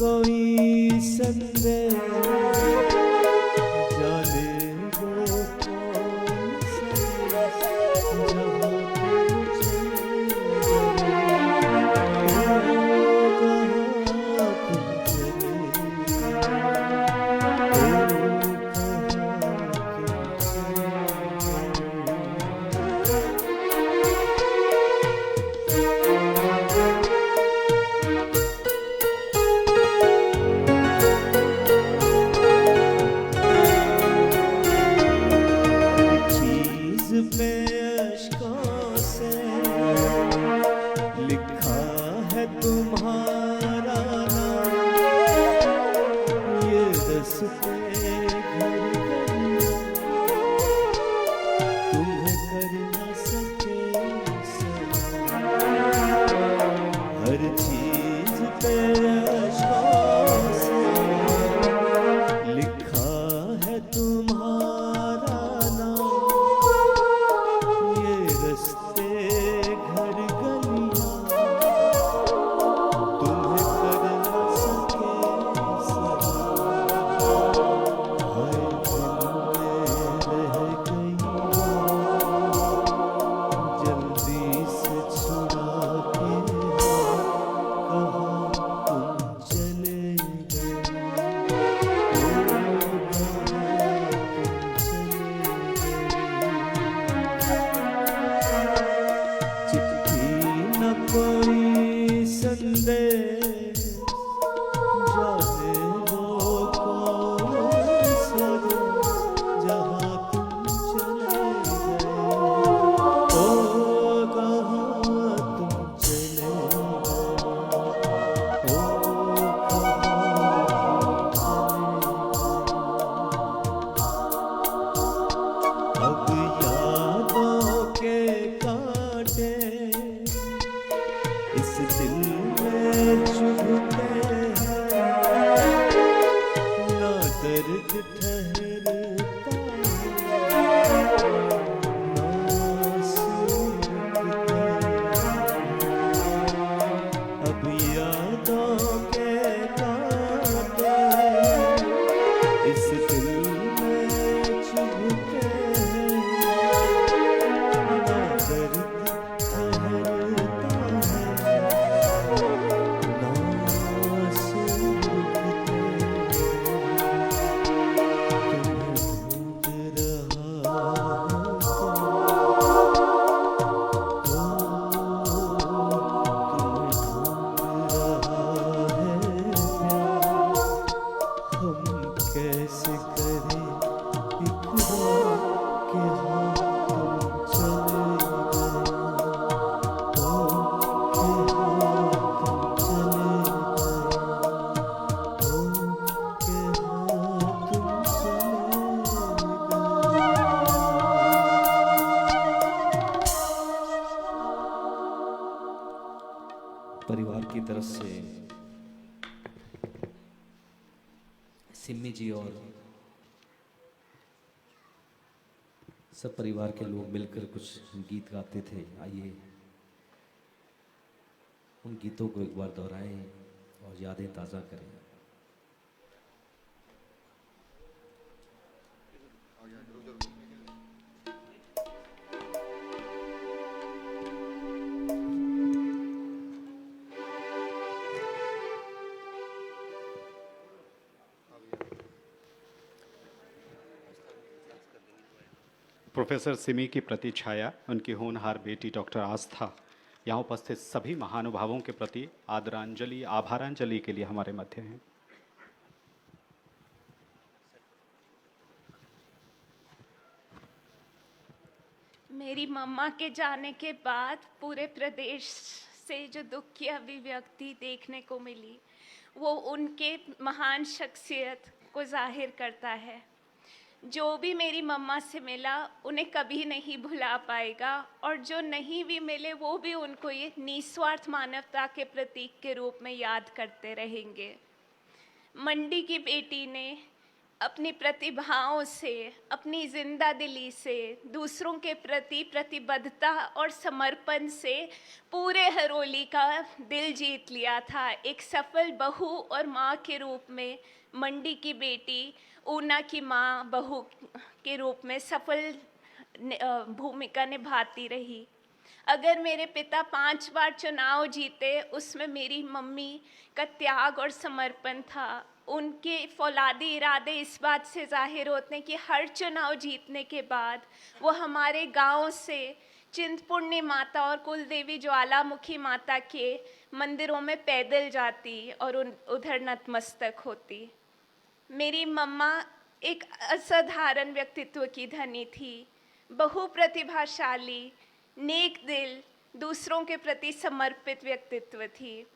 S3: कोई संदेह जाने वो कौन सा देश जहाँ तुम चले
S6: परिवार की तरफ से सिम्मी जी और सब परिवार के लोग मिलकर कुछ गीत गाते थे। आइए उन गीतों को एक बार दोहराएं और यादें ताज़ा करें।
S9: प्रोफेसर सिमी की प्रति छाया, उनकी होनहार बेटी डॉक्टर आस्था, यहाँ उपस्थित सभी महानुभावों के प्रति आदरांजलि, आभारांजलि के लिए हमारे मध्य हैं।
S10: मेरी मम्मा के जाने के बाद पूरे प्रदेश से जो दुख की अभिव्यक्ति देखने को मिली, वो उनके महान शख्सियत को जाहिर करता है। जो भी मेरी मम्मा से मिला उन्हें कभी नहीं भुला पाएगा, और जो नहीं भी मिले वो भी उनको ये निस्वार्थ मानवता के प्रतीक के रूप में याद करते रहेंगे। मंडी की बेटी ने अपनी प्रतिभाओं से, अपनी जिंदा दिली से, दूसरों के प्रति प्रतिबद्धता और समर्पण से पूरे हरोली का दिल जीत लिया था। एक सफल बहू और माँ के रूप में, मंडी की बेटी, ऊना की माँ बहू के रूप में सफल भूमिका निभाती रही। अगर मेरे पिता 5 बार चुनाव जीते, उसमें मेरी मम्मी का त्याग और समर्पण था। उनके फौलादी इरादे इस बात से जाहिर होते हैं कि हर चुनाव जीतने के बाद वो हमारे गांव से चिंतपूर्णी माता और कुलदेवी ज्वालामुखी माता के मंदिरों में पैदल जाती और उधर नतमस्तक होती। मेरी मम्मा एक असाधारण व्यक्तित्व की धनी थी, बहु प्रतिभाशाली, नेक दिल, दूसरों के प्रति समर्पित व्यक्तित्व थी।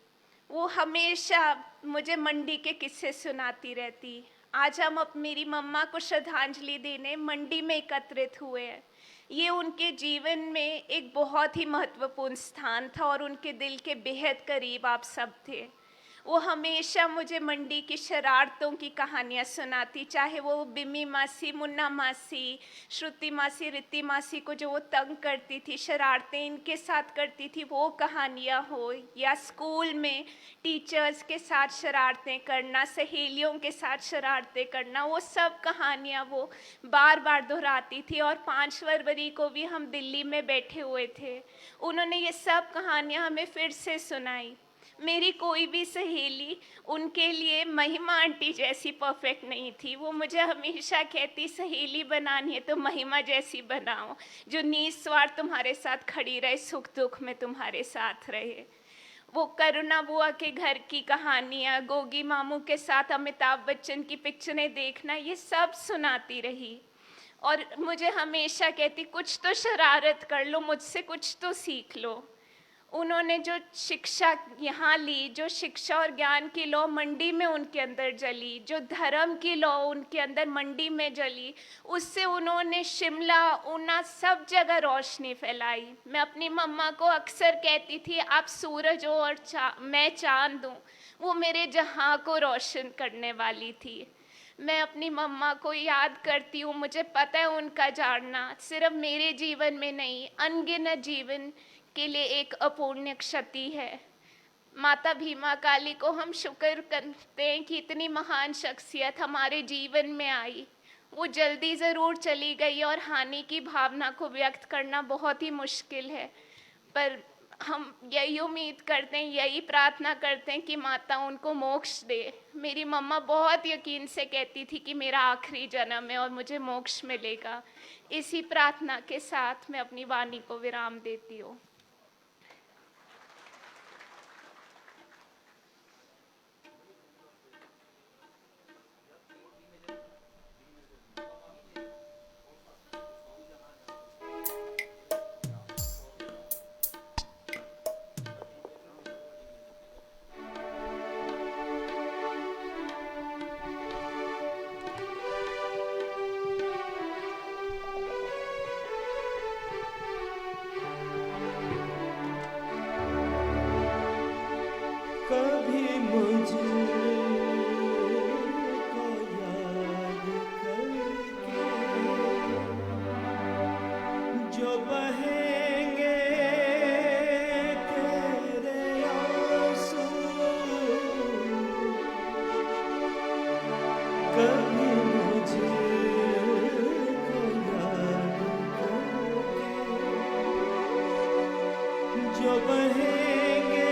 S10: वो हमेशा मुझे मंडी के किस्से सुनाती रहती। आज हम मेरी मम्मा को श्रद्धांजलि देने मंडी में एकत्रित हुए हैं। ये उनके जीवन में एक बहुत ही महत्वपूर्ण स्थान था और उनके दिल के बेहद करीब आप सब थे। वो हमेशा मुझे मंडी की शरारतों की कहानियाँ सुनाती, चाहे वो बिम्मी मासी, मुन्ना मासी, श्रुति मासी, रिति मासी को जो वो तंग करती थी, शरारतें इनके साथ करती थी, वो कहानियाँ हो, या स्कूल में टीचर्स के साथ शरारतें करना, सहेलियों के साथ शरारतें करना, वो सब कहानियाँ वो बार बार दोहराती थी। और 5 फरवरी को भी हम दिल्ली में बैठे हुए थे, उन्होंने ये सब कहानियाँ हमें फिर से सुनाई। मेरी कोई भी सहेली उनके लिए महिमा आंटी जैसी परफेक्ट नहीं थी। वो मुझे हमेशा कहती, सहेली बनानी है तो महिमा जैसी बनाओ, जो निस्वार्थ तुम्हारे साथ खड़ी रहे, सुख दुख में तुम्हारे साथ रहे। वो करुणा बुआ के घर की कहानियाँ, गोगी मामू के साथ अमिताभ बच्चन की पिक्चरें देखना, ये सब सुनाती रही। और मुझे हमेशा कहती, कुछ तो शरारत कर लो, मुझसे कुछ तो सीख लो। उन्होंने जो शिक्षा यहाँ ली, जो शिक्षा और ज्ञान की लौ मंडी में उनके अंदर जली, जो धर्म की लौ उनके अंदर मंडी में जली, उससे उन्होंने शिमला, ऊना सब जगह रोशनी फैलाई। मैं अपनी मम्मा को अक्सर कहती थी, आप सूरज हो और मैं चांद हूँ। वो मेरे जहाँ को रोशन करने वाली थी। मैं अपनी मम्मा को याद करती हूँ। मुझे पता है उनका जाना सिर्फ मेरे जीवन में नहीं, अनगिनत जीवन के लिए एक अपूर्ण्य क्षति है। माता भीमा काली को हम शुक्र करते हैं कि इतनी महान शख्सियत हमारे जीवन में आई। वो जल्दी ज़रूर चली गई और हानि की भावना को व्यक्त करना बहुत ही मुश्किल है, पर हम यही उम्मीद करते हैं, यही प्रार्थना करते हैं कि माता उनको मोक्ष दे। मेरी मम्मा बहुत यकीन से कहती थी कि मेरा आखिरी जन्म है और मुझे मोक्ष मिलेगा। इसी प्रार्थना के साथ मैं अपनी वाणी को विराम देती हूँ।
S3: कभी मुझे को याद करके जो बहेंगे तेरे आंसू, कभी मुझे को याद करके जो बहेंगे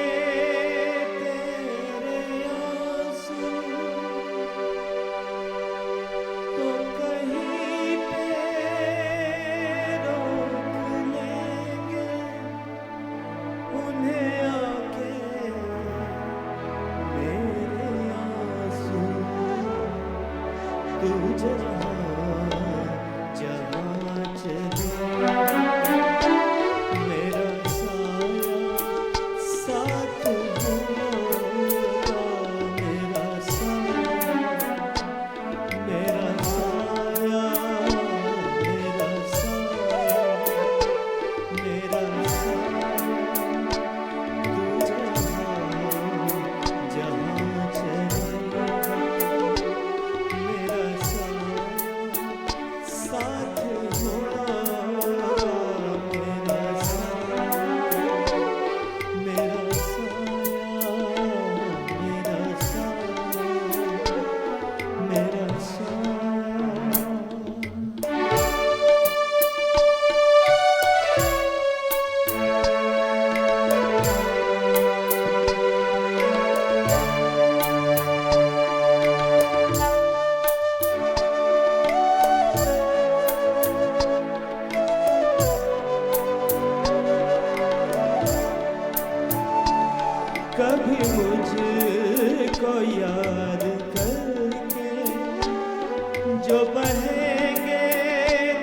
S3: जो बहेंगे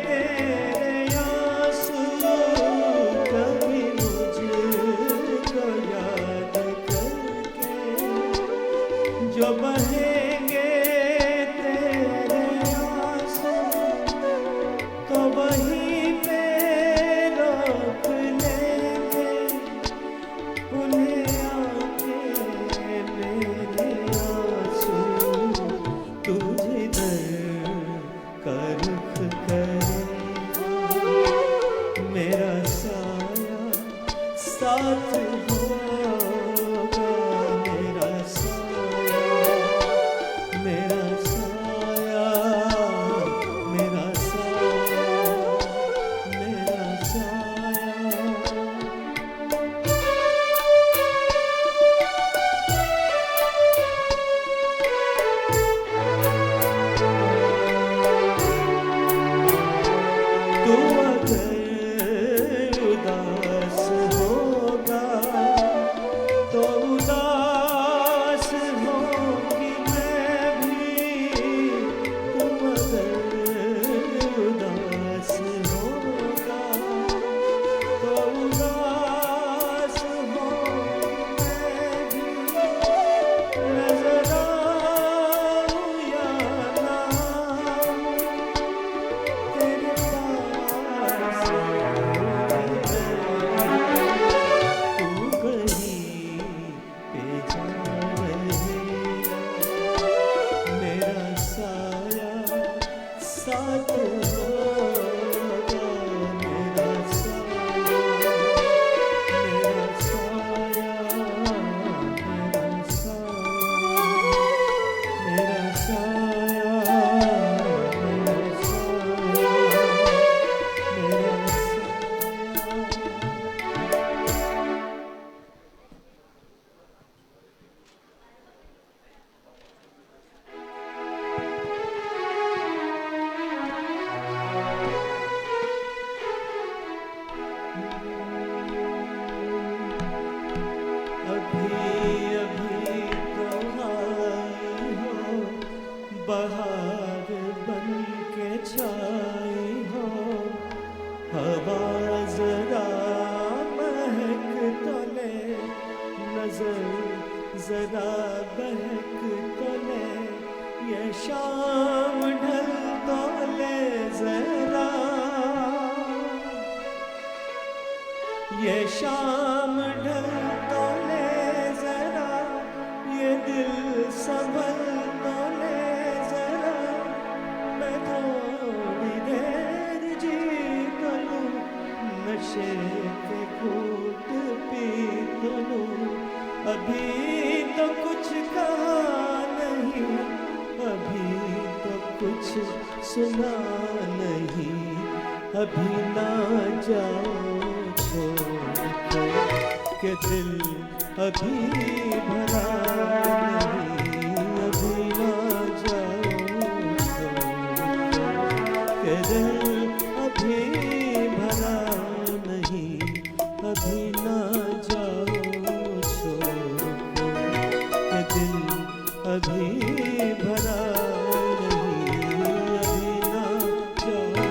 S3: तेरे आंसू कभी मुझको याद करके, जो बहेंगे तेरे आंसू तो वहीं पे रोक लेंगे उन्हें आके मेरे आंसू, तुझे दर का रुख करेगा मेरा साया साथ होगा, मेरा साया, मेरा साया, मेरा साया, मेरा साया। तू अगर उदास होगा तो उदास होगी मैं भी, तू अगर उदास होगा तो उदास होगी मैं भी, नजर आऊं या ना तेरे पास तू कहीं पे जा रहेगा, मेरा साया साथ होगा, मेरा साया, मेरा साया, मेरा साया, मेरा साया, मेरा साया, मेरा अभी अभी तो आई हो, बहार बन के छाई हो, हवा जरा महक तो ले, नजर जरा बहक तो ले, ये शाम ढल तो ले जरा, ये शाम ढल तो ले जरा, ये दिल संभल तो ले जरा, मैं थोड़ी देर जी तो लूं, नशे के घूंट पी तो लूं, अभी तो कुछ कहा नहीं, अभी तो कुछ सुना नहीं, अभी ना जाओ के दिल अभी भरा नहीं, अभी ना जाओ के दिल अभी भरा नहीं, अभी ना जाओ छोड़ के दिल अभी भरा नहीं, अभी ना जाओ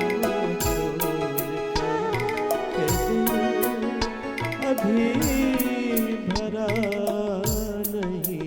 S3: छोड़ के दिल अभी भरा नहीं।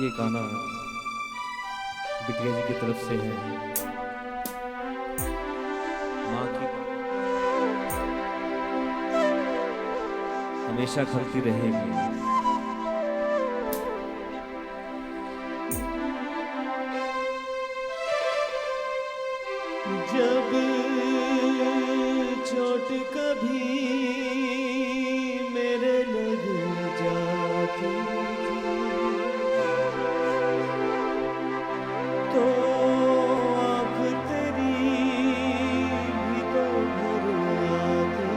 S6: ये गाना बिटिया जी की तरफ से है। माँ की हमेशा खलती रहेगी।
S3: जब चोट कभी मेरे लग जाती तो आँख तेरी भी तो भर आती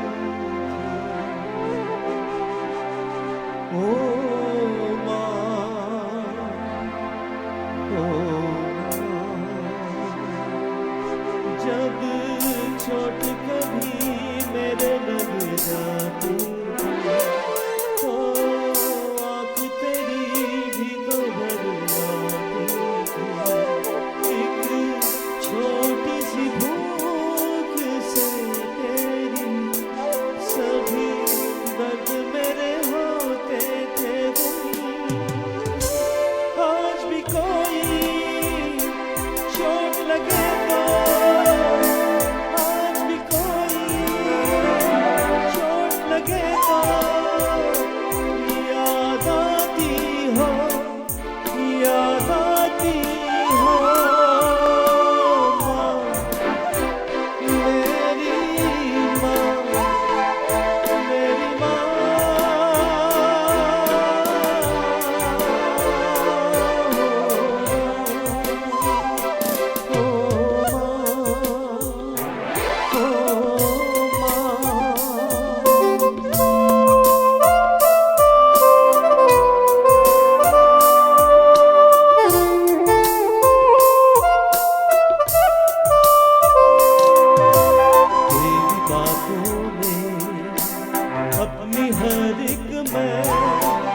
S3: एक मैं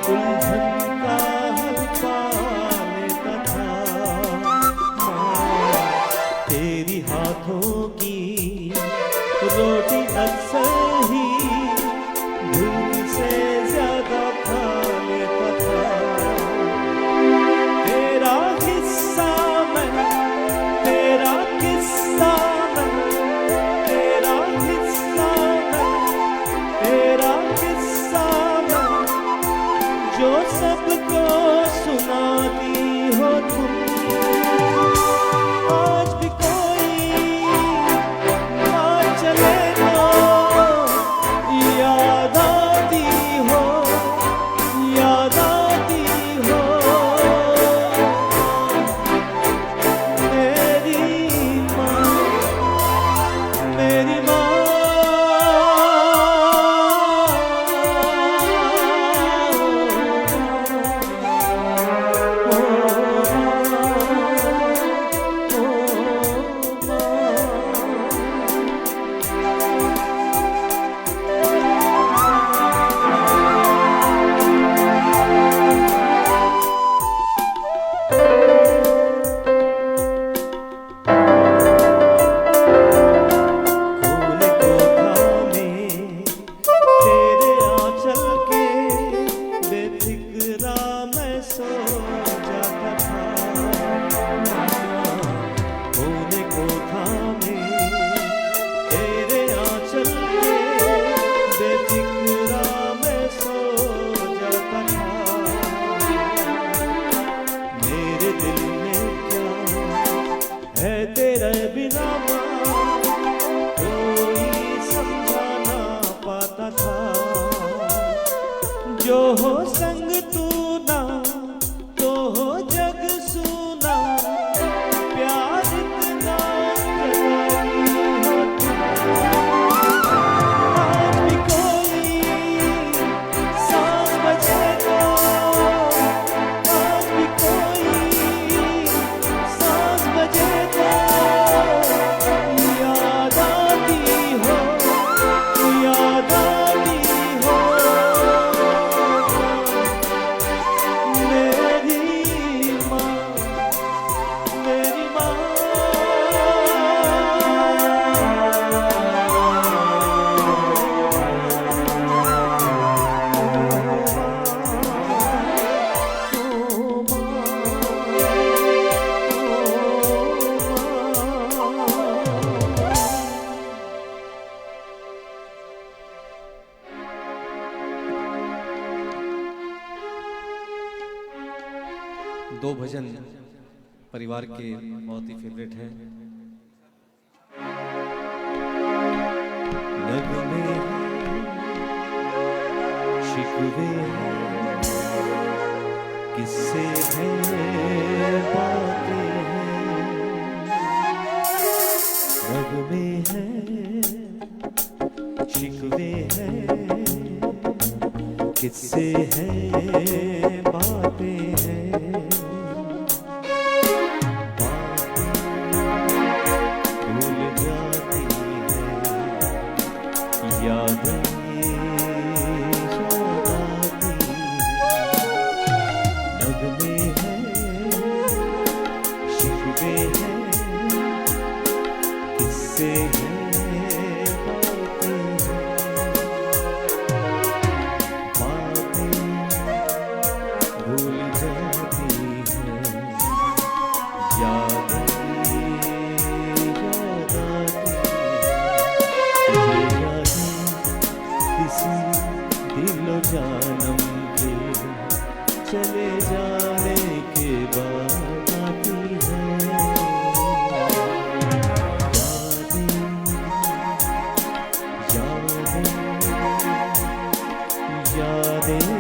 S3: उलझन का हल पा लेता था। तेरी हाथों की रोटी अक्सर ही भूख से ज्यादा खा लेता था। तेरा हिस्सा मैं, तेरा किस्सा मैं, तेरा हिस्सा मैं, तेरा किस्सा मैं, जो सबको सुनाती हो तुम। आज भी कोई बात चले तो याद आती हो, याद आती हो मेरी माँ, मेरी माँ। तेरे आंचल के बेफिक्रा मैं सो जाता था। कोने को थामे तेरे आंचल के बेफिक्रा मैं सो जाता था। मेरे दिल में क्या है तेरे बिना माँ, कोई समझा ना पाता था। जो हो संग तू ना तो हो जग सूना, प्यार इतना जताती हो तुम। आज भी कोई सांस बचे तो, आज भी कोई सांस बचे तो याद आती हो, याद आती हो मेरी माँ, मेरी माँ।
S6: दो भजन परिवार के बहुत ही फेवरेट हैं।
S3: नगमे शिकवे किस्से हैं, बातें हैं। नगमे हैं, शिकवे हैं, किस्से हैं, बातें हैं। भूल जाती है यादें, याद आती है। नगमे हैं, शिकवे हैं, किस्से हैं, बातें हैं। बातें भूल जाती हैं, यादें याद आती हैं। ये यादें किसी दिलो जानम के चले जाने के बाद आती हैं। यादें यादें यादें।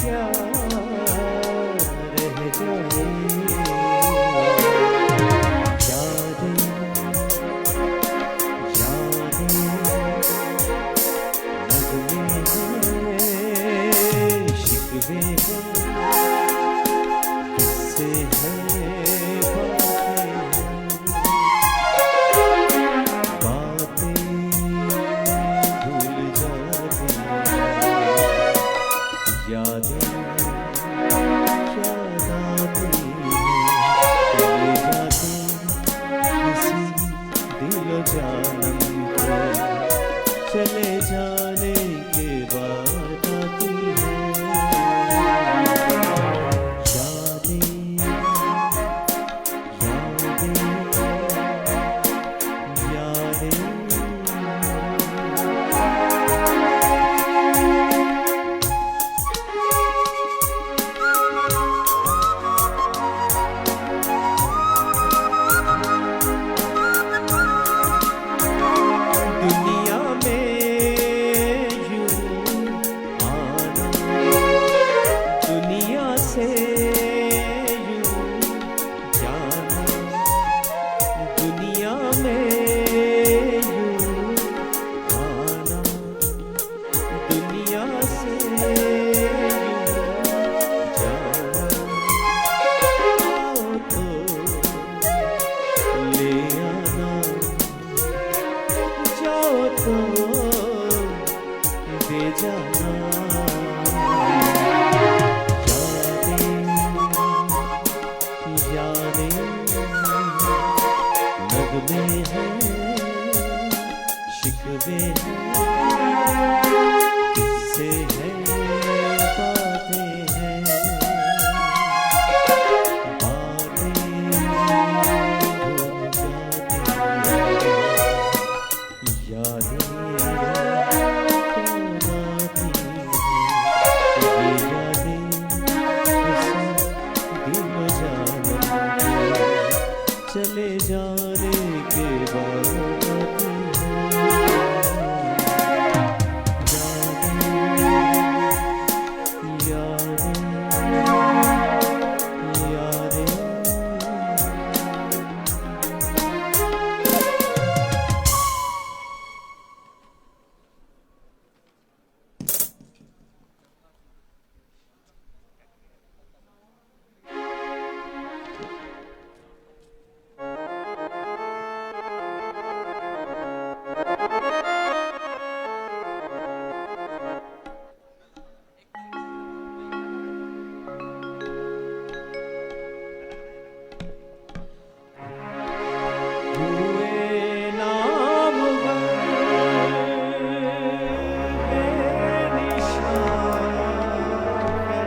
S3: क्या रह जाए। यादें नगमे हैं, शिकवे हैं, किस्से हैं, बातें भूल जाती, यादें याद आती, चले जाते किसी दिलो जानम के, चले जाने के बाद आती है यादें, यादें, दुनिया में यूं आना, दुनिया से यूं जाना, दुनिया में यूं आना, दुनिया से यूं जाना, तो ले आना, जाओ तो दे जाना। यादें नगमे हैं, शिकवे हैं, किस्से हैं, बातें हैं, बातें भूल जाती, यादें चले जाने के बाद आती है यादें, यादें, हुए नाम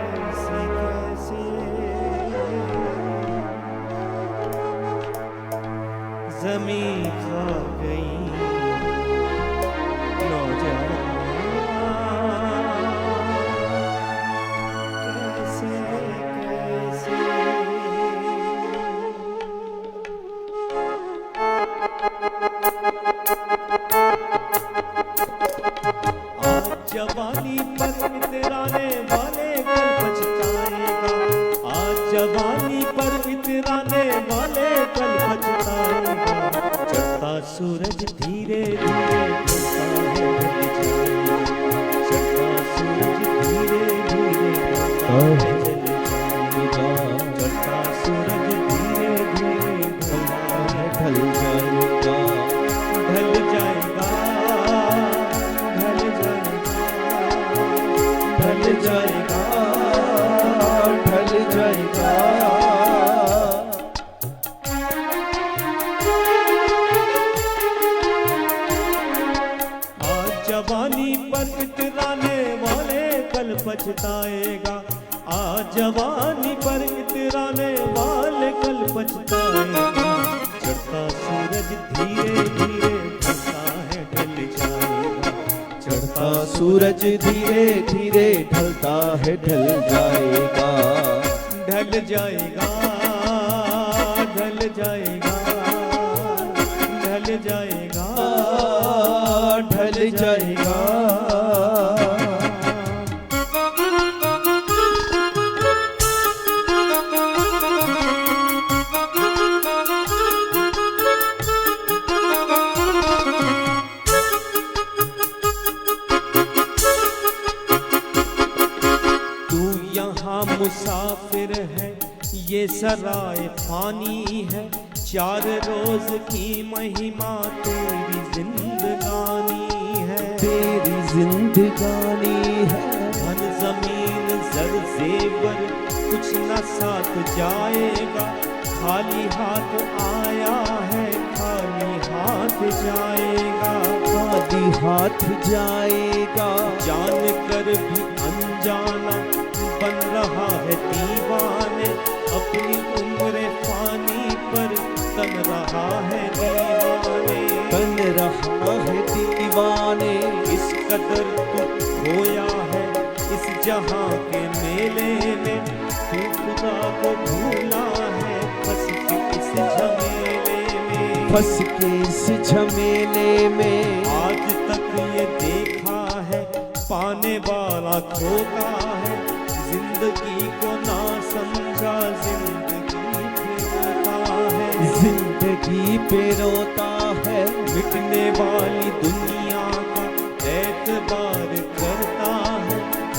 S3: कैसे कैसे ज़मीं खा गई नौजवान, कैसे कैसे आज जवानी पर इतराने वाले कल पछताएगा, आज जवानी पर इतराने वाले कल पछताएगा, चढ़ता सूरज धीरे धीरे ढलता है, ढल जाएगा, चढ़ता सूरज धीरे धीरे ढलता है, चल जाएगा, चढ़ता सूरज धीरे धीरे ढलता है, ढल जाएगा, ढल जाएगा, ढल जाएगा, ढल जाएगा। आज जवानी पर इतराने वाले कल पछताएगा, आज जवानी पर इतराने वाले कल पछताएगा, चढ़ता सूरज धीरे धीरे ढलता है, ढल जाएगा, चढ़ता सूरज धीरे धीरे ढलता है, ढल जाएगा, ढल जाएगा, ढल जाएगा, ढल जाएगा, ढल जाएगा। यहाँ मुसाफिर है, ये सराय फानी है, 4 रोज की महिमा तेरी जिंदगानी है, तेरी जिंदगानी है। धन जमीन जर जेवर कुछ न साथ जाएगा, खाली हाथ आया है, खाली हाथ जाएगा, खाली हाथ जाएगा। जान कर भी अनजाना बन रहा है दीवाने, अपनी उम्र फानी पर तन रहा है दीवाने, तन रहा है दीवाने। इस कदर तू खोया है इस जहां के मेले में, तू खुदा को भूला है फंस के इस झमेले में, फंस के इस झमेले में। आज तक ये देखा है पाने वाला खोता है, जिंदगी को ना समझा जिंदगी पे रोता है, जिंदगी पे रोता है। मिटने वाली दुनिया का एतबार करता है,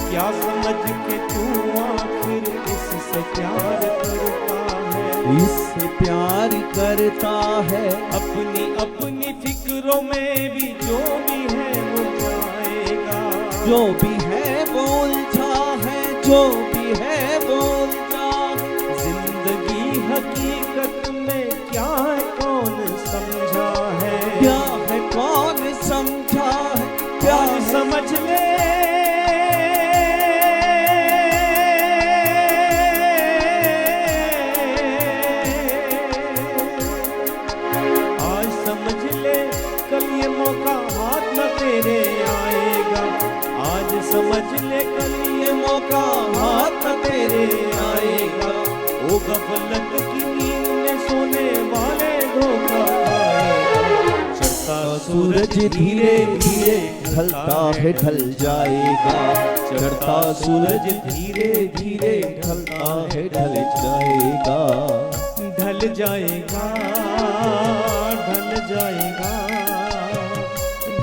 S3: क्या समझ के तू आखिर इससे प्यार करता है, इससे प्यार करता है। अपनी अपनी फिक्रों में भी जो भी है वो जाएगा, जो भी है वो उलझा है, जो भी है वो उलझा है। जिंदगी हकीकत में क्या है कौन समझा है, क्या है कौन समझा है, क्या समझ ले। आज समझ ले कल ये मौका हाथ न तेरे आएगा, आज समझ ले कल ये मौका हाथ न तेरे आएगा। ओ गफलत की नींद में सोने वाले धोखा खाएगा, चढ़ता सूरज धीरे धीरे ढलता है ढल जाएगा, चढ़ता सूरज धीरे धीरे ढलता है ढल जाएगा, ढल जाएगा, ढल जाएगा,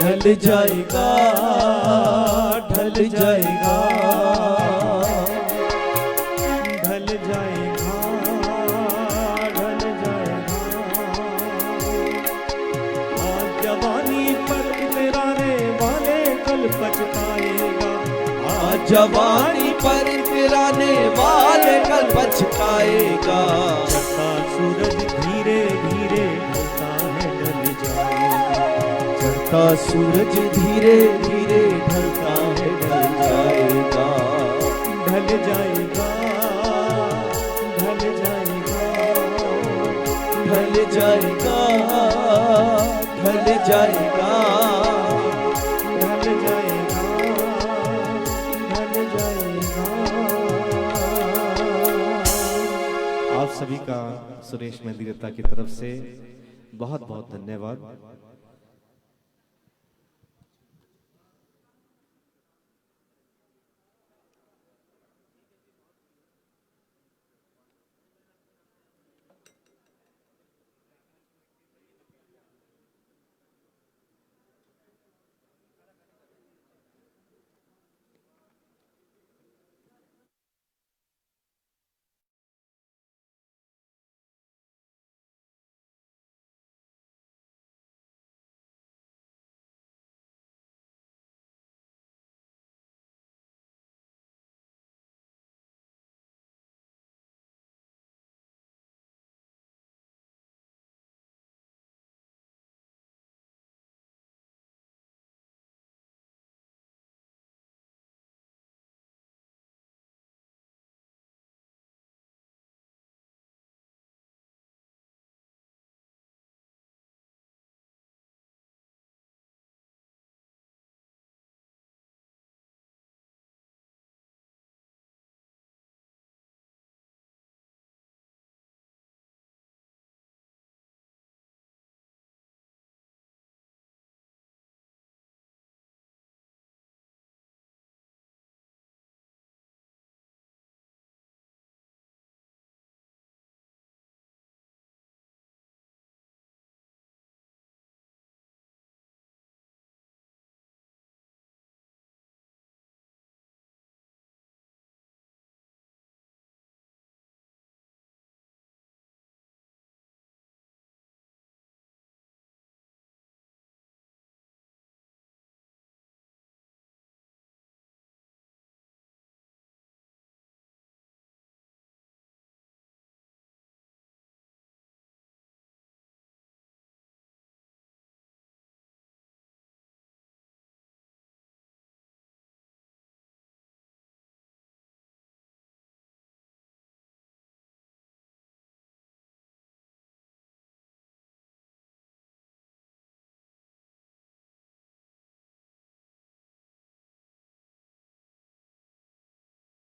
S3: ढल जाएगा, ढल जाएगा, ढल जाएगा, ढल जाएगा। आज जवानी पर इतराने वाले कल पछताएगा, आज जवानी पर इतराने वाले कल पछताएगा। चढ़ता सूरज धीरे धीरे ढलता है ढल जाएगा, चढ़ता सूरज धीरे धीरे ढलता है ढल जाएगा, ढल जाएगा, ढल जाएगा, ढल जाएगा, ढल जाएगा, ढल जाएगा, ढल जाएगा। आप सभी का सुरेश मेहंदी दत्ता की तरफ से बहुत बहुत धन्यवाद।